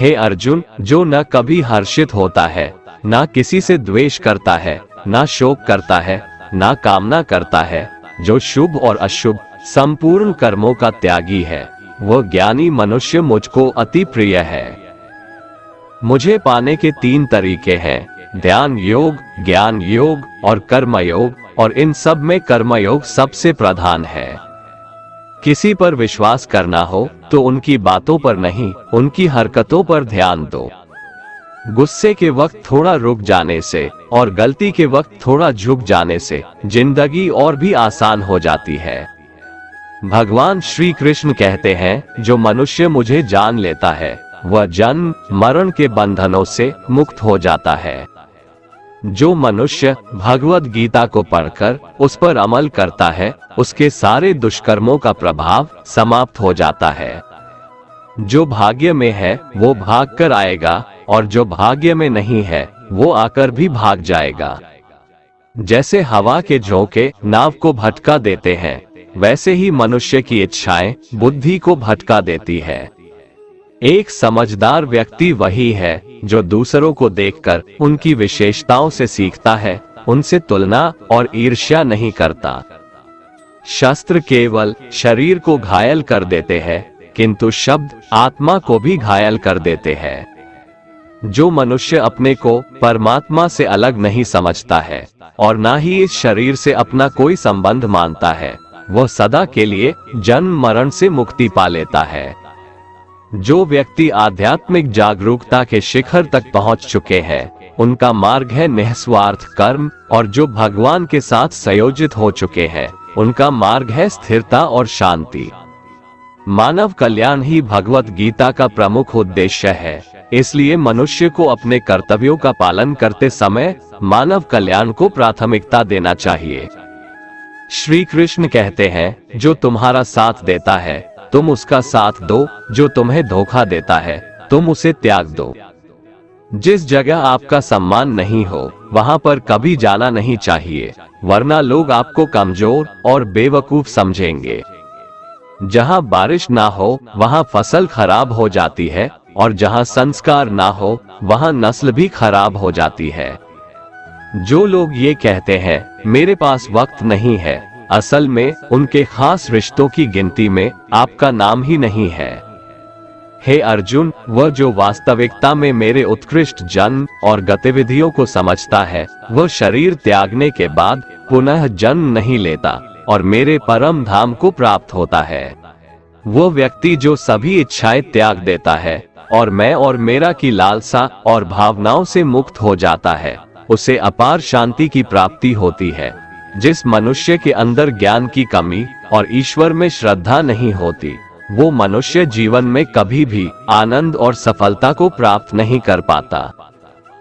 [SPEAKER 1] हे अर्जुन, जो न कभी हर्षित होता है, ना किसी से द्वेष करता है, ना शोक करता है, ना कामना करता है, जो शुभ और अशुभ संपूर्ण कर्मों का त्यागी है, वह ज्ञानी मनुष्य मुझको अति प्रिय है। मुझे पाने के 3 तरीके हैं: ध्यान योग, ज्ञान योग और कर्म योग, और इन सब में कर्म योग सबसे प्रधान है। किसी पर विश्वास करना हो तो उनकी बातों पर नहीं, उनकी हरकतों पर ध्यान दो। गुस्से के वक्त थोड़ा रुक जाने से और गलती के वक्त थोड़ा झुक जाने से जिंदगी और भी आसान हो जाती है। भगवान श्री कृष्ण कहते हैं, जो मनुष्य मुझे जान लेता है वह जन्म मरण के बंधनों से मुक्त हो जाता है। जो मनुष्य भगवद गीता को पढ़कर उस पर अमल करता है, उसके सारे दुष्कर्मों का प्रभाव समाप्त हो जाता है। जो भाग्य में है वो भाग कर आएगा, और जो भाग्य में नहीं है वो आकर भी भाग जाएगा। जैसे हवा के झोंके नाव को भटका देते हैं, वैसे ही मनुष्य की इच्छाएं बुद्धि को भटका देती है। एक समझदार व्यक्ति वही है जो दूसरों को देखकर उनकी विशेषताओं से सीखता है, उनसे तुलना और ईर्ष्या नहीं करता। शस्त्र केवल शरीर को घायल कर देते हैं, किंतु शब्द आत्मा को भी घायल कर देते हैं। जो मनुष्य अपने को परमात्मा से अलग नहीं समझता है और ना ही इस शरीर से अपना कोई संबंध मानता है, वह सदा के लिए जन्म मरण से मुक्ति पा लेता है। जो व्यक्ति आध्यात्मिक जागरूकता के शिखर तक पहुंच चुके हैं, उनका मार्ग है निस्वार्थ कर्म, और जो भगवान के साथ संयोजित हो चुके हैं, उनका मार्ग है स्थिरता और शांति। मानव कल्याण ही भगवत गीता का प्रमुख उद्देश्य है, इसलिए मनुष्य को अपने कर्तव्यों का पालन करते समय मानव कल्याण को प्राथमिकता देना चाहिए। श्री कृष्ण कहते हैं, जो तुम्हारा साथ देता है तुम उसका साथ दो, जो तुम्हें धोखा देता है तुम उसे त्याग दो। जिस जगह आपका सम्मान नहीं हो वहां पर कभी जाना नहीं चाहिए, वरना लोग आपको कमजोर और बेवकूफ समझेंगे। जहां बारिश ना हो वहां फसल खराब हो जाती है, और जहां संस्कार ना हो वहां नस्ल भी खराब हो जाती है। जो लोग ये कहते हैं मेरे पास वक्त नहीं है, असल में उनके खास रिश्तों की गिनती में आपका नाम ही नहीं है। हे अर्जुन, वह जो वास्तविकता में मेरे उत्कृष्ट जन्म और गतिविधियों को समझता है, वह शरीर त्यागने के बाद पुनः जन्म नहीं लेता और मेरे परम धाम को प्राप्त होता है। वो व्यक्ति जो सभी इच्छाएं त्याग देता है और मैं और मेरा की लालसा और भावनाओं से मुक्त हो जाता है, उसे अपार शांति की प्राप्ति होती है। जिस मनुष्य के अंदर ज्ञान की कमी और ईश्वर में श्रद्धा नहीं होती, वो मनुष्य जीवन में कभी भी आनंद और सफलता को प्राप्त नहीं कर पाता।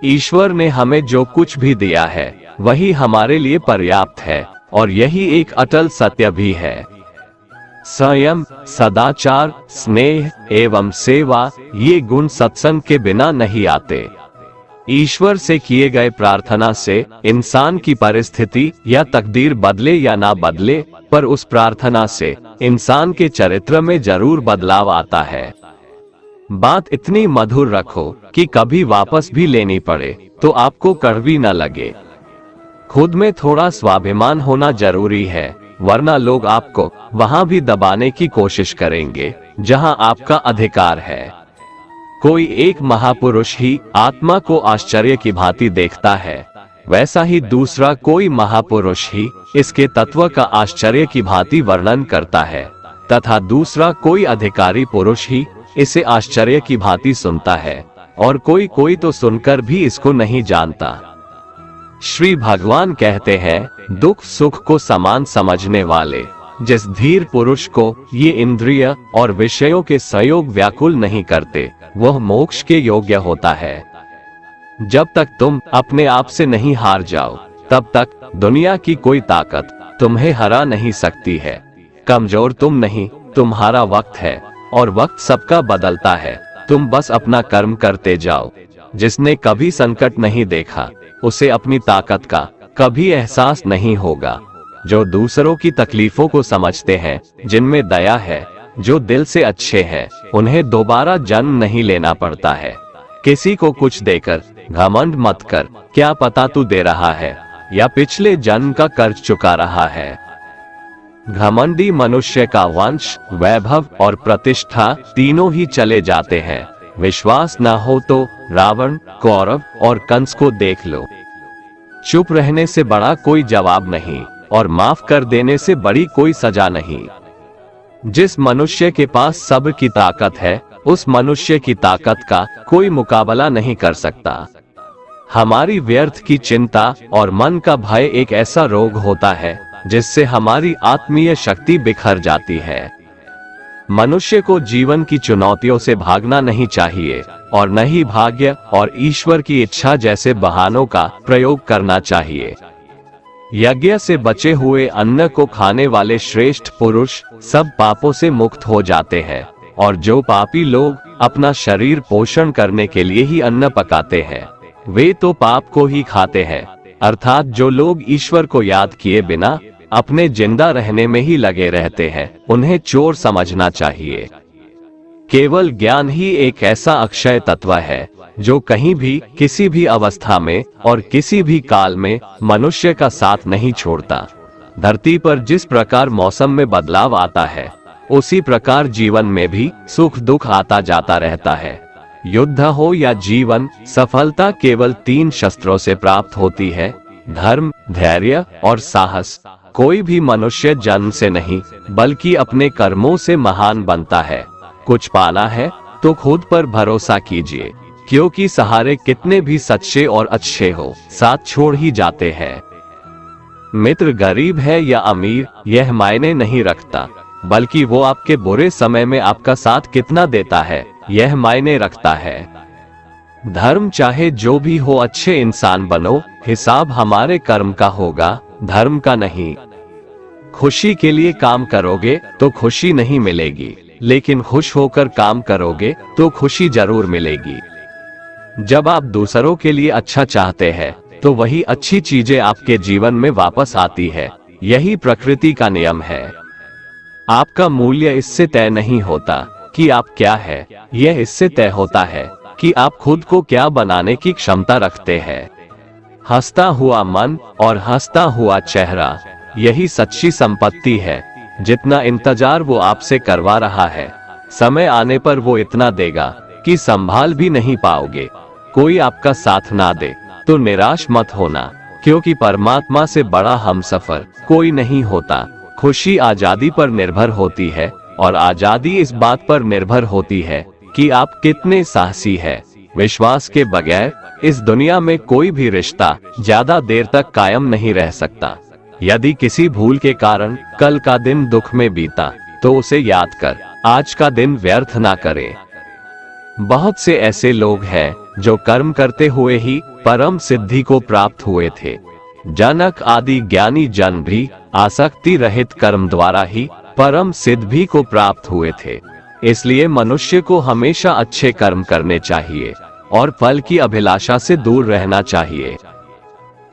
[SPEAKER 1] ईश्वर ने हमें जो कुछ भी दिया है वही हमारे लिए पर्याप्त है, और यही एक अटल सत्य भी है। संयम, सदाचार, स्नेह एवं सेवा, ये गुण सत्संग के बिना नहीं आते। ईश्वर से किए गए प्रार्थना से इंसान की परिस्थिति या तकदीर बदले या ना बदले, पर उस प्रार्थना से इंसान के चरित्र में जरूर बदलाव आता है। बात इतनी मधुर रखो कि कभी वापस भी लेनी पड़े तो आपको कड़वी न लगे। खुद में थोड़ा स्वाभिमान होना जरूरी है, वरना लोग आपको वहां भी दबाने की कोशिश करेंगे जहां आपका अधिकार है। कोई एक महापुरुष ही आत्मा को आश्चर्य की भांति देखता है, वैसा ही दूसरा कोई महापुरुष ही इसके तत्व का आश्चर्य की भांति वर्णन करता है, तथा दूसरा कोई अधिकारी पुरुष ही इसे आश्चर्य की भांति सुनता है, और कोई तो सुनकर भी इसको नहीं जानता। श्री भगवान कहते हैं, दुख सुख को समान समझने वाले जिस धीर पुरुष को ये इंद्रिय और विषयों के संयोग व्याकुल नहीं करते, वह मोक्ष के योग्य होता है। जब तक तुम अपने आप से नहीं हार जाओ, तब तक दुनिया की कोई ताकत तुम्हें हरा नहीं सकती है। कमजोर तुम नहीं, तुम्हारा वक्त है, और वक्त सबका बदलता है। तुम बस अपना कर्म करते जाओ। जिसने कभी संकट नहीं देखा, उसे अपनी ताकत का कभी एहसास नहीं होगा। जो दूसरों की तकलीफों को समझते हैं, जिनमें दया है, जो दिल से अच्छे हैं, उन्हें दोबारा जन्म नहीं लेना पड़ता है। किसी को कुछ देकर घमंड मत कर, क्या पता तू दे रहा है या पिछले जन्म का कर्ज चुका रहा है। घमंडी मनुष्य का वंश, वैभव और प्रतिष्ठा तीनों ही चले जाते हैं। विश्वास न हो तो रावण, कौरव और कंस को देख लो। चुप रहने से बड़ा कोई जवाब नहीं, और माफ कर देने से बड़ी कोई सजा नहीं। जिस मनुष्य के पास सब्र की ताकत है, उस मनुष्य की ताकत का कोई मुकाबला नहीं कर सकता। हमारी व्यर्थ की चिंता और मन का भय एक ऐसा रोग होता है जिससे हमारी आत्मीय शक्ति बिखर जाती है। मनुष्य को जीवन की चुनौतियों से भागना नहीं चाहिए, और न ही भाग्य और ईश्वर की इच्छा जैसे बहानों का प्रयोग करना चाहिए। यज्ञ से बचे हुए अन्न को खाने वाले श्रेष्ठ पुरुष सब पापों से मुक्त हो जाते हैं, और जो पापी लोग अपना शरीर पोषण करने के लिए ही अन्न पकाते हैं, वे तो पाप को ही खाते हैं। अर्थात जो लोग ईश्वर को याद किए बिना अपने जिंदा रहने में ही लगे रहते हैं, उन्हें चोर समझना चाहिए। केवल ज्ञान ही एक ऐसा अक्षय तत्व है जो कहीं भी, किसी भी अवस्था में और किसी भी काल में मनुष्य का साथ नहीं छोड़ता। धरती पर जिस प्रकार मौसम में बदलाव आता है, उसी प्रकार जीवन में भी सुख दुख आता जाता रहता है। युद्ध हो या जीवन, सफलता केवल 3 शस्त्रों से प्राप्त होती है: धर्म, धैर्य और साहस। कोई भी मनुष्य जन्म से नहीं, बल्कि अपने कर्मों से महान बनता है। कुछ पाना है तो खुद पर भरोसा कीजिए, क्योंकि सहारे कितने भी सच्चे और अच्छे हो, साथ छोड़ ही जाते हैं। मित्र गरीब है या अमीर, यह मायने नहीं रखता, बल्कि वो आपके बुरे समय में आपका साथ कितना देता है, यह मायने रखता है। धर्म चाहे जो भी हो, अच्छे इंसान बनो, हिसाब हमारे कर्म का होगा, धर्म का नहीं। खुशी के लिए काम करोगे तो खुशी नहीं मिलेगी, लेकिन खुश होकर काम करोगे तो खुशी जरूर मिलेगी। जब आप दूसरों के लिए अच्छा चाहते हैं, तो वही अच्छी चीजें आपके जीवन में वापस आती है। यही प्रकृति का नियम है। आपका मूल्य इससे तय नहीं होता कि आप क्या है, यह इससे तय होता है कि आप खुद को क्या बनाने की क्षमता रखते हैं। हंसता हुआ मन और हंसता हुआ चेहरा, यही सच्ची संपत्ति है। जितना इंतजार वो आपसे करवा रहा है, समय आने पर वो इतना देगा कि संभाल भी नहीं पाओगे। कोई आपका साथ ना दे तो निराश मत होना, क्योंकि परमात्मा से बड़ा हमसफर कोई नहीं होता। खुशी आजादी पर निर्भर होती है, और आजादी इस बात पर निर्भर होती है कि आप कितने साहसी है। विश्वास के बगैर इस दुनिया में कोई भी रिश्ता ज्यादा देर तक कायम नहीं रह सकता। यदि किसी भूल के कारण कल का दिन दुख में बीता, तो उसे याद कर आज का दिन व्यर्थ ना करे। बहुत से ऐसे लोग हैं जो कर्म करते हुए ही परम सिद्धि को प्राप्त हुए थे। जनक आदि ज्ञानी जन भी आसक्ति रहित कर्म द्वारा ही परम सिद्धि को प्राप्त हुए थे। इसलिए मनुष्य को हमेशा अच्छे कर्म करने चाहिए और फल की अभिलाषा से दूर रहना चाहिए।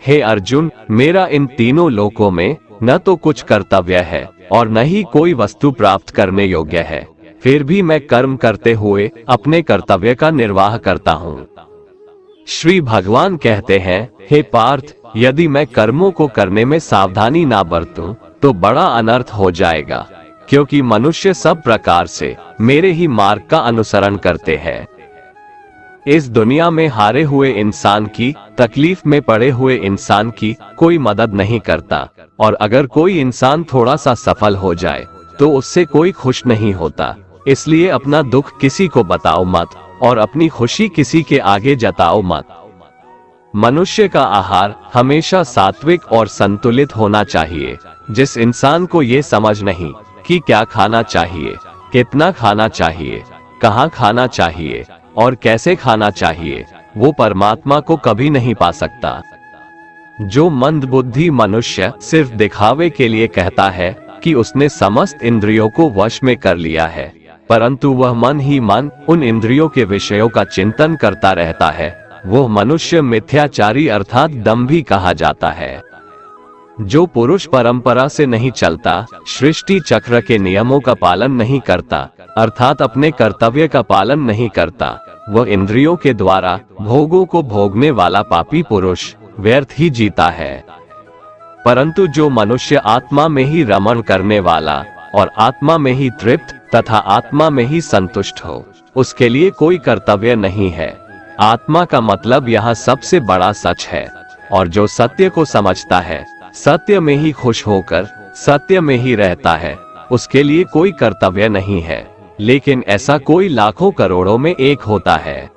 [SPEAKER 1] हे अर्जुन, मेरा इन तीनों लोकों में न तो कुछ कर्तव्य है और न ही कोई वस्तु प्राप्त करने योग्य है, फिर भी मैं कर्म करते हुए अपने कर्तव्य का निर्वाह करता हूँ। श्री भगवान कहते हैं, हे पार्थ, यदि मैं कर्मों को करने में सावधानी ना बरतूं तो बड़ा अनर्थ हो जाएगा, क्योंकि मनुष्य सब प्रकार से मेरे ही मार्ग का अनुसरण करते हैं। इस दुनिया में हारे हुए इंसान की, तकलीफ में पड़े हुए इंसान की कोई मदद नहीं करता, और अगर कोई इंसान थोड़ा सा सफल हो जाए तो उससे कोई खुश नहीं होता। इसलिए अपना दुख किसी को बताओ मत और अपनी खुशी किसी के आगे जताओ मत। मनुष्य का आहार हमेशा सात्विक और संतुलित होना चाहिए। जिस इंसान को ये समझ नहीं कि क्या खाना चाहिए, कितना खाना चाहिए, कहाँ खाना चाहिए और कैसे खाना चाहिए, वो परमात्मा को कभी नहीं पा सकता। जो मंदबुद्धि मनुष्य सिर्फ दिखावे के लिए कहता है कि उसने समस्त इंद्रियों को वश में कर लिया है, परंतु वह मन ही मन उन इंद्रियों के विषयों का चिंतन करता रहता है, वो मनुष्य मिथ्याचारी अर्थात दंभी कहा जाता है। जो पुरुष परंपरा से नहीं चलता, सृष्टि चक्र के नियमों का पालन नहीं करता, अर्थात अपने कर्तव्य का पालन नहीं करता, वह इंद्रियों के द्वारा भोगों को भोगने वाला पापी पुरुष व्यर्थ ही जीता है। परंतु जो मनुष्य आत्मा में ही रमण करने वाला और आत्मा में ही तृप्त तथा आत्मा में ही संतुष्ट हो, उसके लिए कोई कर्तव्य नहीं है। आत्मा का मतलब यहाँ सबसे बड़ा सच है, और जो सत्य को समझता है, सत्य में ही खुश होकर सत्य में ही रहता है, उसके लिए कोई कर्तव्य नहीं है। लेकिन ऐसा कोई लाखों करोड़ों में एक होता है।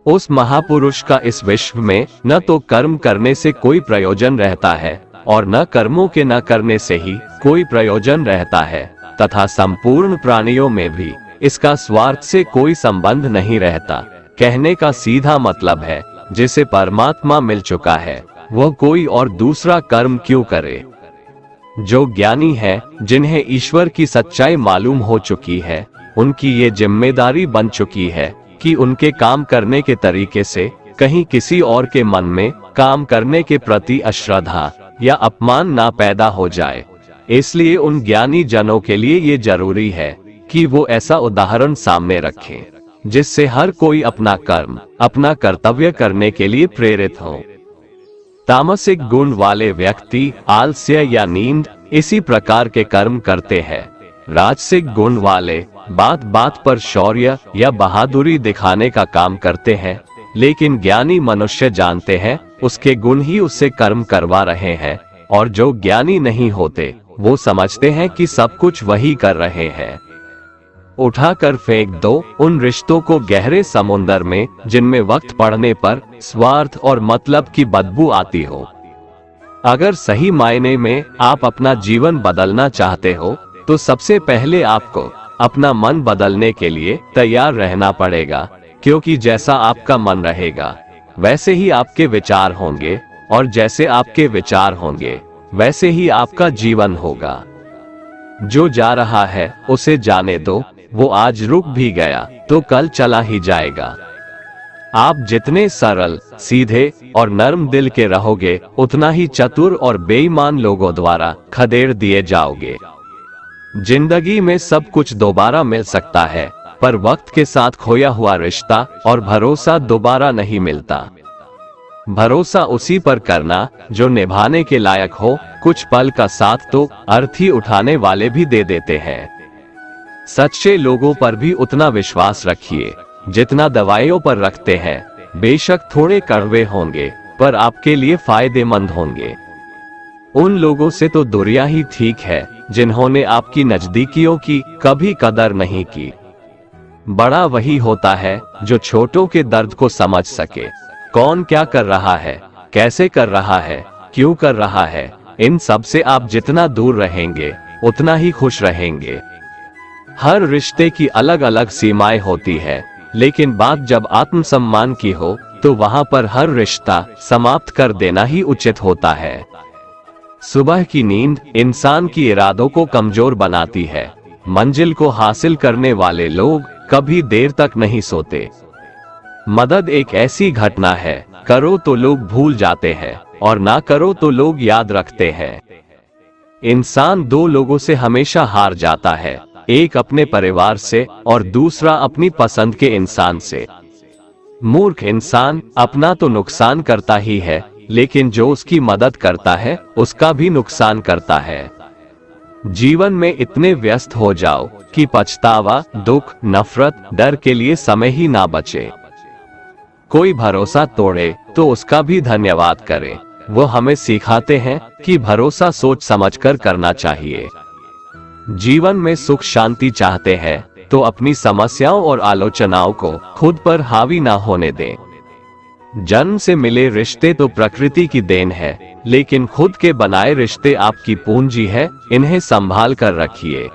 [SPEAKER 1] उस महापुरुष का इस विश्व में न तो कर्म करने से कोई प्रयोजन रहता है और न कर्मों के न करने से ही कोई प्रयोजन रहता है, तथा संपूर्ण प्राणियों में भी इसका स्वार्थ से कोई संबंध नहीं रहता। कहने का सीधा मतलब है, जिसे परमात्मा मिल चुका है वह कोई और दूसरा कर्म क्यों करे। जो ज्ञानी है, जिन्हें ईश्वर की सच्चाई मालूम हो चुकी है, उनकी ये जिम्मेदारी बन चुकी है कि उनके काम करने के तरीके से कहीं किसी और के मन में काम करने के प्रति अश्रद्धा या अपमान ना पैदा हो जाए। इसलिए उन ज्ञानी जनों के लिए ये जरूरी है कि वो ऐसा उदाहरण सामने रखें जिससे हर कोई अपना कर्म, अपना कर्तव्य करने के लिए प्रेरित हो। तामसिक गुण वाले व्यक्ति आलस्य या नींद इसी प्रकार के कर्म करते हैं। राजसिक गुण वाले बात बात पर शौर्य या बहादुरी दिखाने का काम करते हैं, लेकिन ज्ञानी मनुष्य जानते हैं उसके गुण ही उससे कर्म करवा रहे हैं, और जो ज्ञानी नहीं होते वो समझते हैं कि सब कुछ वही कर रहे हैं। उठाकर फेंक दो उन रिश्तों को गहरे समुंदर में जिनमें वक्त पड़ने पर स्वार्थ और मतलब की बदबू आती हो। अगर सही मायने में आप अपना जीवन बदलना चाहते हो तो सबसे पहले आपको अपना मन बदलने के लिए तैयार रहना पड़ेगा, क्योंकि जैसा आपका मन रहेगा वैसे ही आपके विचार होंगे, और जैसे आपके विचार होंगे वैसे ही आपका जीवन होगा। जो जा रहा है उसे जाने दो, वो आज रुक भी गया तो कल चला ही जाएगा। आप जितने सरल, सीधे और नर्म दिल के रहोगे उतना ही चतुर और बेईमान लोगों द्वारा खदेड़ दिए जाओगे। जिंदगी में सब कुछ दोबारा मिल सकता है, पर वक्त के साथ खोया हुआ रिश्ता और भरोसा दोबारा नहीं मिलता। भरोसा उसी पर करना जो निभाने के लायक हो। कुछ पल का साथ तो अर्थी उठाने वाले भी दे देते हैं। सच्चे लोगों पर भी उतना विश्वास रखिए जितना दवाइयों पर रखते हैं। बेशक थोड़े कड़वे होंगे पर आपके लिए फायदेमंद होंगे। उन लोगों से तो दूरियां ही ठीक है जिन्होंने आपकी नजदीकियों की कभी कदर नहीं की। बड़ा वही होता है जो छोटों के दर्द को समझ सके। कौन क्या कर रहा है, कैसे कर रहा है, क्यों कर रहा है, इन सब से आप जितना दूर रहेंगे उतना ही खुश रहेंगे। हर रिश्ते की अलग अलग सीमाएं होती है, लेकिन बात जब आत्मसम्मान की हो तो वहां पर हर रिश्ता समाप्त कर देना ही उचित होता है। सुबह की नींद इंसान की इरादों को कमजोर बनाती है। मंजिल को हासिल करने वाले लोग कभी देर तक नहीं सोते। मदद एक ऐसी घटना है, करो तो लोग भूल जाते हैं और ना करो तो लोग याद रखते हैं। इंसान दो लोगों से हमेशा हार जाता है, एक अपने परिवार से और दूसरा अपनी पसंद के इंसान से। मूर्ख इंसान अपना तो नुकसान करता ही है, लेकिन जो उसकी मदद करता है उसका भी नुकसान करता है। जीवन में इतने व्यस्त हो जाओ कि पछतावा, दुख, नफरत, डर के लिए समय ही ना बचे। कोई भरोसा तोड़े तो उसका भी धन्यवाद करें। वो हमें सिखाते हैं कि भरोसा सोच समझकर करना चाहिए। जीवन में सुख शांति चाहते हैं तो अपनी समस्याओं और आलोचनाओं को खुद पर हावी ना होने दें। जन्म से मिले रिश्ते तो प्रकृति की देन है, लेकिन खुद के बनाए रिश्ते आपकी पूंजी है, इन्हें संभाल कर रखिए।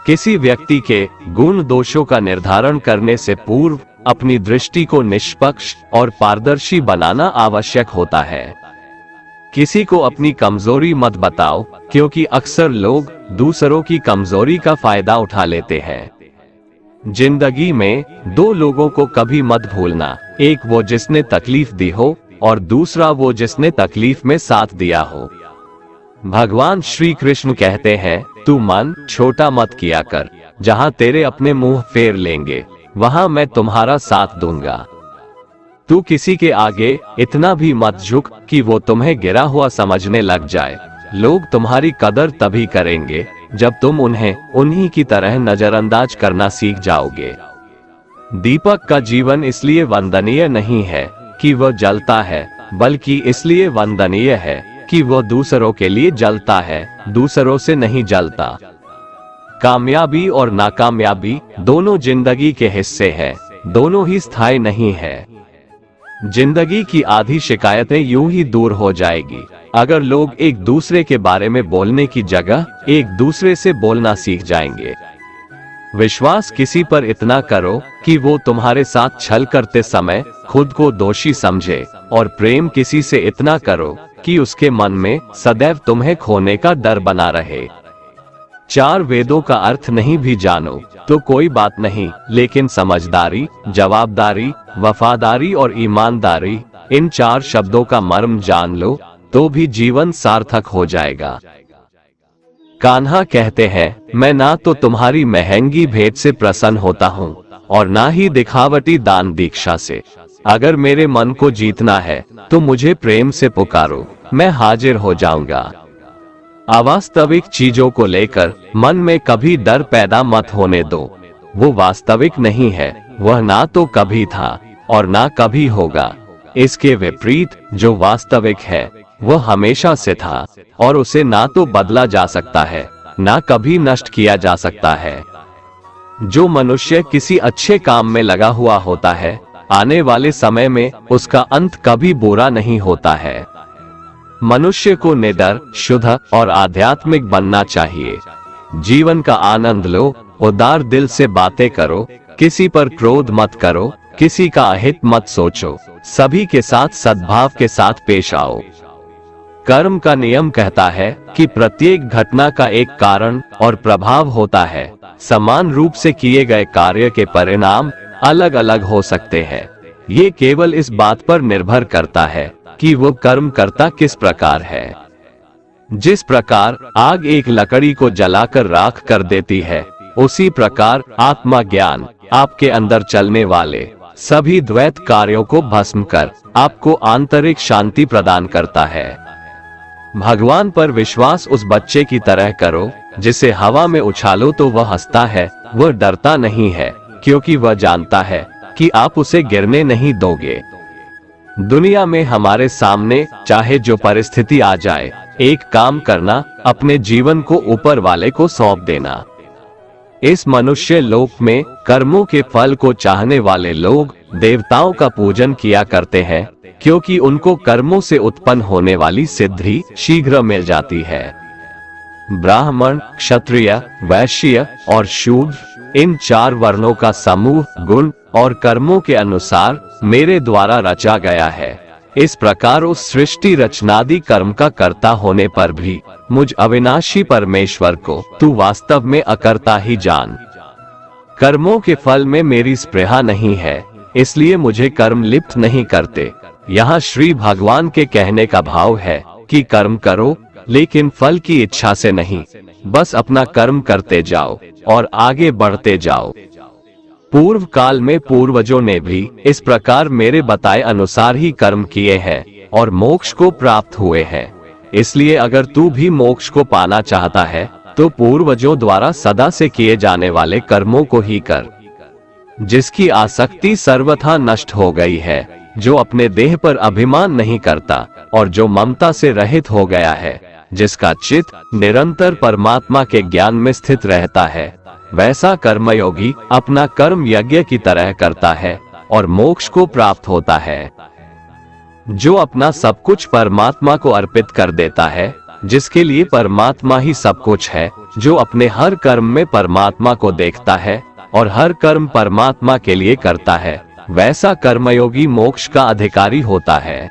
[SPEAKER 1] किसी व्यक्ति के गुण दोषों का निर्धारण करने से पूर्व अपनी दृष्टि को निष्पक्ष और पारदर्शी बनाना आवश्यक होता है। किसी को अपनी कमजोरी मत बताओ, क्योंकि अक्सर लोग दूसरों की कमजोरी का फायदा उठा लेते हैं। जिंदगी में दो लोगों को कभी मत भूलना, एक वो जिसने तकलीफ दी हो और दूसरा वो जिसने तकलीफ में साथ दिया हो। भगवान श्री कृष्ण कहते हैं, तू मन छोटा मत किया कर, जहां तेरे अपने मुंह फेर लेंगे वहां मैं तुम्हारा साथ दूंगा। तू किसी के आगे इतना भी मत झुक कि वो तुम्हें गिरा हुआ समझने लग जाए। लोग तुम्हारी कदर तभी करेंगे जब तुम उन्हें उन्हीं की तरह नजरअंदाज करना सीख जाओगे। दीपक का जीवन इसलिए वंदनीय नहीं है कि वह जलता है, बल्कि इसलिए वंदनीय है कि वह दूसरों के लिए जलता है, दूसरों से नहीं जलता। कामयाबी और नाकामयाबी दोनों जिंदगी के हिस्से हैं, दोनों ही स्थायी नहीं है। जिंदगी की आधी शिकायतें यूं ही दूर हो जाएगी अगर लोग एक दूसरे के बारे में बोलने की जगह एक दूसरे से बोलना सीख जाएंगे। विश्वास किसी पर इतना करो कि वो तुम्हारे साथ छल करते समय खुद को दोषी समझे, और प्रेम किसी से इतना करो कि उसके मन में सदैव तुम्हें खोने का डर बना रहे। चार वेदों का अर्थ नहीं भी जानो तो कोई बात नहीं, लेकिन समझदारी, जवाबदारी, वफादारी और ईमानदारी, इन चार शब्दों का मर्म जान लो तो भी जीवन सार्थक हो जाएगा। कान्हा कहते हैं, मैं ना तो तुम्हारी महंगी भेंट से प्रसन्न होता हूँ और ना ही दिखावटी दान दीक्षा से। अगर मेरे मन को जीतना है तो मुझे प्रेम से पुकारो, मैं हाजिर हो जाऊंगा। अवास्तविक चीजों को लेकर मन में कभी डर पैदा मत होने दो। वो वास्तविक नहीं है, वह ना तो कभी था और ना कभी होगा। इसके विपरीत जो वास्तविक है वह हमेशा से था और उसे ना तो बदला जा सकता है, ना कभी नष्ट किया जा सकता है। जो मनुष्य किसी अच्छे काम में लगा हुआ होता है, आने वाले समय में उसका अंत कभी बुरा नहीं होता है। मनुष्य को निडर, शुद्ध और आध्यात्मिक बनना चाहिए। जीवन का आनंद लो, उदार दिल से बातें करो, किसी पर क्रोध मत करो, किसी का अहित मत सोचो, सभी के साथ सद्भाव के साथ पेश आओ। कर्म का नियम कहता है कि प्रत्येक घटना का एक कारण और प्रभाव होता है। समान रूप से किए गए कार्य के परिणाम अलग अलग हो सकते हैं। ये केवल इस बात पर निर्भर करता है कि वो कर्म करता किस प्रकार है। जिस प्रकार आग एक लकड़ी को जलाकर राख कर देती है, उसी प्रकार आत्मा ज्ञान आपके अंदर चलने वाले सभी द्वैत कार्यों को भस्म कर आपको आंतरिक शांति प्रदान करता है। भगवान पर विश्वास उस बच्चे की तरह करो जिसे हवा में उछालो तो वह हंसता है। वह डरता नहीं है क्योंकि वह जानता है कि आप उसे गिरने नहीं दोगे। दुनिया में हमारे सामने चाहे जो परिस्थिति आ जाए, एक काम करना, अपने जीवन को ऊपर वाले को सौंप देना। इस मनुष्य लोक में कर्मों के फल को चाहने वाले लोग देवताओं का पूजन किया करते हैं, क्योंकि उनको कर्मों से उत्पन्न होने वाली सिद्धि शीघ्र मिल जाती है। ब्राह्मण, क्षत्रिय, वैश्य और शूद्र, इन चार वर्णों का समूह गुण और कर्मों के अनुसार मेरे द्वारा रचा गया है। इस प्रकार उस सृष्टि रचनादि कर्म का कर्ता होने पर भी मुझ अविनाशी परमेश्वर को तू वास्तव में अकर्ता ही जान। कर्मों के फल में मेरी स्पृहा नहीं है, इसलिए मुझे कर्म लिप्त नहीं करते। यहाँ श्री भगवान के कहने का भाव है कि कर्म करो, लेकिन फल की इच्छा से नहीं, बस अपना कर्म करते जाओ और आगे बढ़ते जाओ। पूर्व काल में पूर्वजों ने भी इस प्रकार मेरे बताए अनुसार ही कर्म किए हैं और मोक्ष को प्राप्त हुए हैं। इसलिए अगर तू भी मोक्ष को पाना चाहता है तो पूर्वजों द्वारा सदा से किए जाने वाले कर्मों को ही कर। जिसकी आसक्ति सर्वथा नष्ट हो गई है, जो अपने देह पर अभिमान नहीं करता और जो ममता से रहित हो गया है, जिसका चित्त निरंतर परमात्मा के ज्ञान में स्थित रहता है, वैसा कर्मयोगी अपना कर्म यज्ञ की तरह करता है और मोक्ष को प्राप्त होता है। जो अपना सब कुछ परमात्मा को अर्पित कर देता है, जिसके लिए परमात्मा ही सब कुछ है, जो अपने हर कर्म में परमात्मा को देखता है और हर कर्म परमात्मा के लिए करता है, वैसा कर्मयोगी मोक्ष का अधिकारी होता है।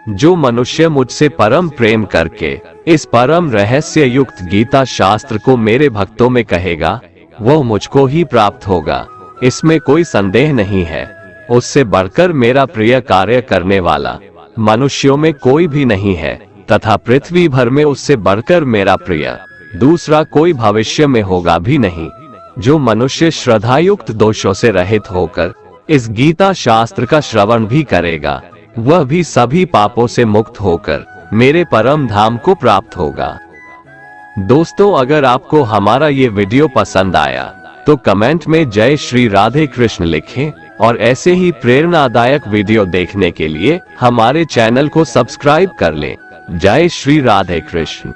[SPEAKER 1] जो मनुष्य मुझसे परम प्रेम करके इस परम रहस्य युक्त गीता शास्त्र को मेरे भक्तों में कहेगा, वह मुझको ही प्राप्त होगा, इसमें कोई संदेह नहीं है। उससे बढ़कर मेरा प्रिय कार्य करने वाला मनुष्यों में कोई भी नहीं है, तथा पृथ्वी भर में उससे बढ़कर मेरा प्रिय दूसरा कोई भविष्य में होगा भी नहीं। जो मनुष्य श्रद्धायुक्त दोषों से रहित होकर इस गीता शास्त्र का श्रवण भी करेगा, वह भी सभी पापों से मुक्त होकर मेरे परम धाम को प्राप्त होगा। दोस्तों, अगर आपको हमारा ये वीडियो पसंद आया तो कमेंट में जय श्री राधे कृष्ण लिखें और ऐसे ही प्रेरणादायक वीडियो देखने के लिए हमारे चैनल को सब्सक्राइब कर लें। जय श्री राधे कृष्ण।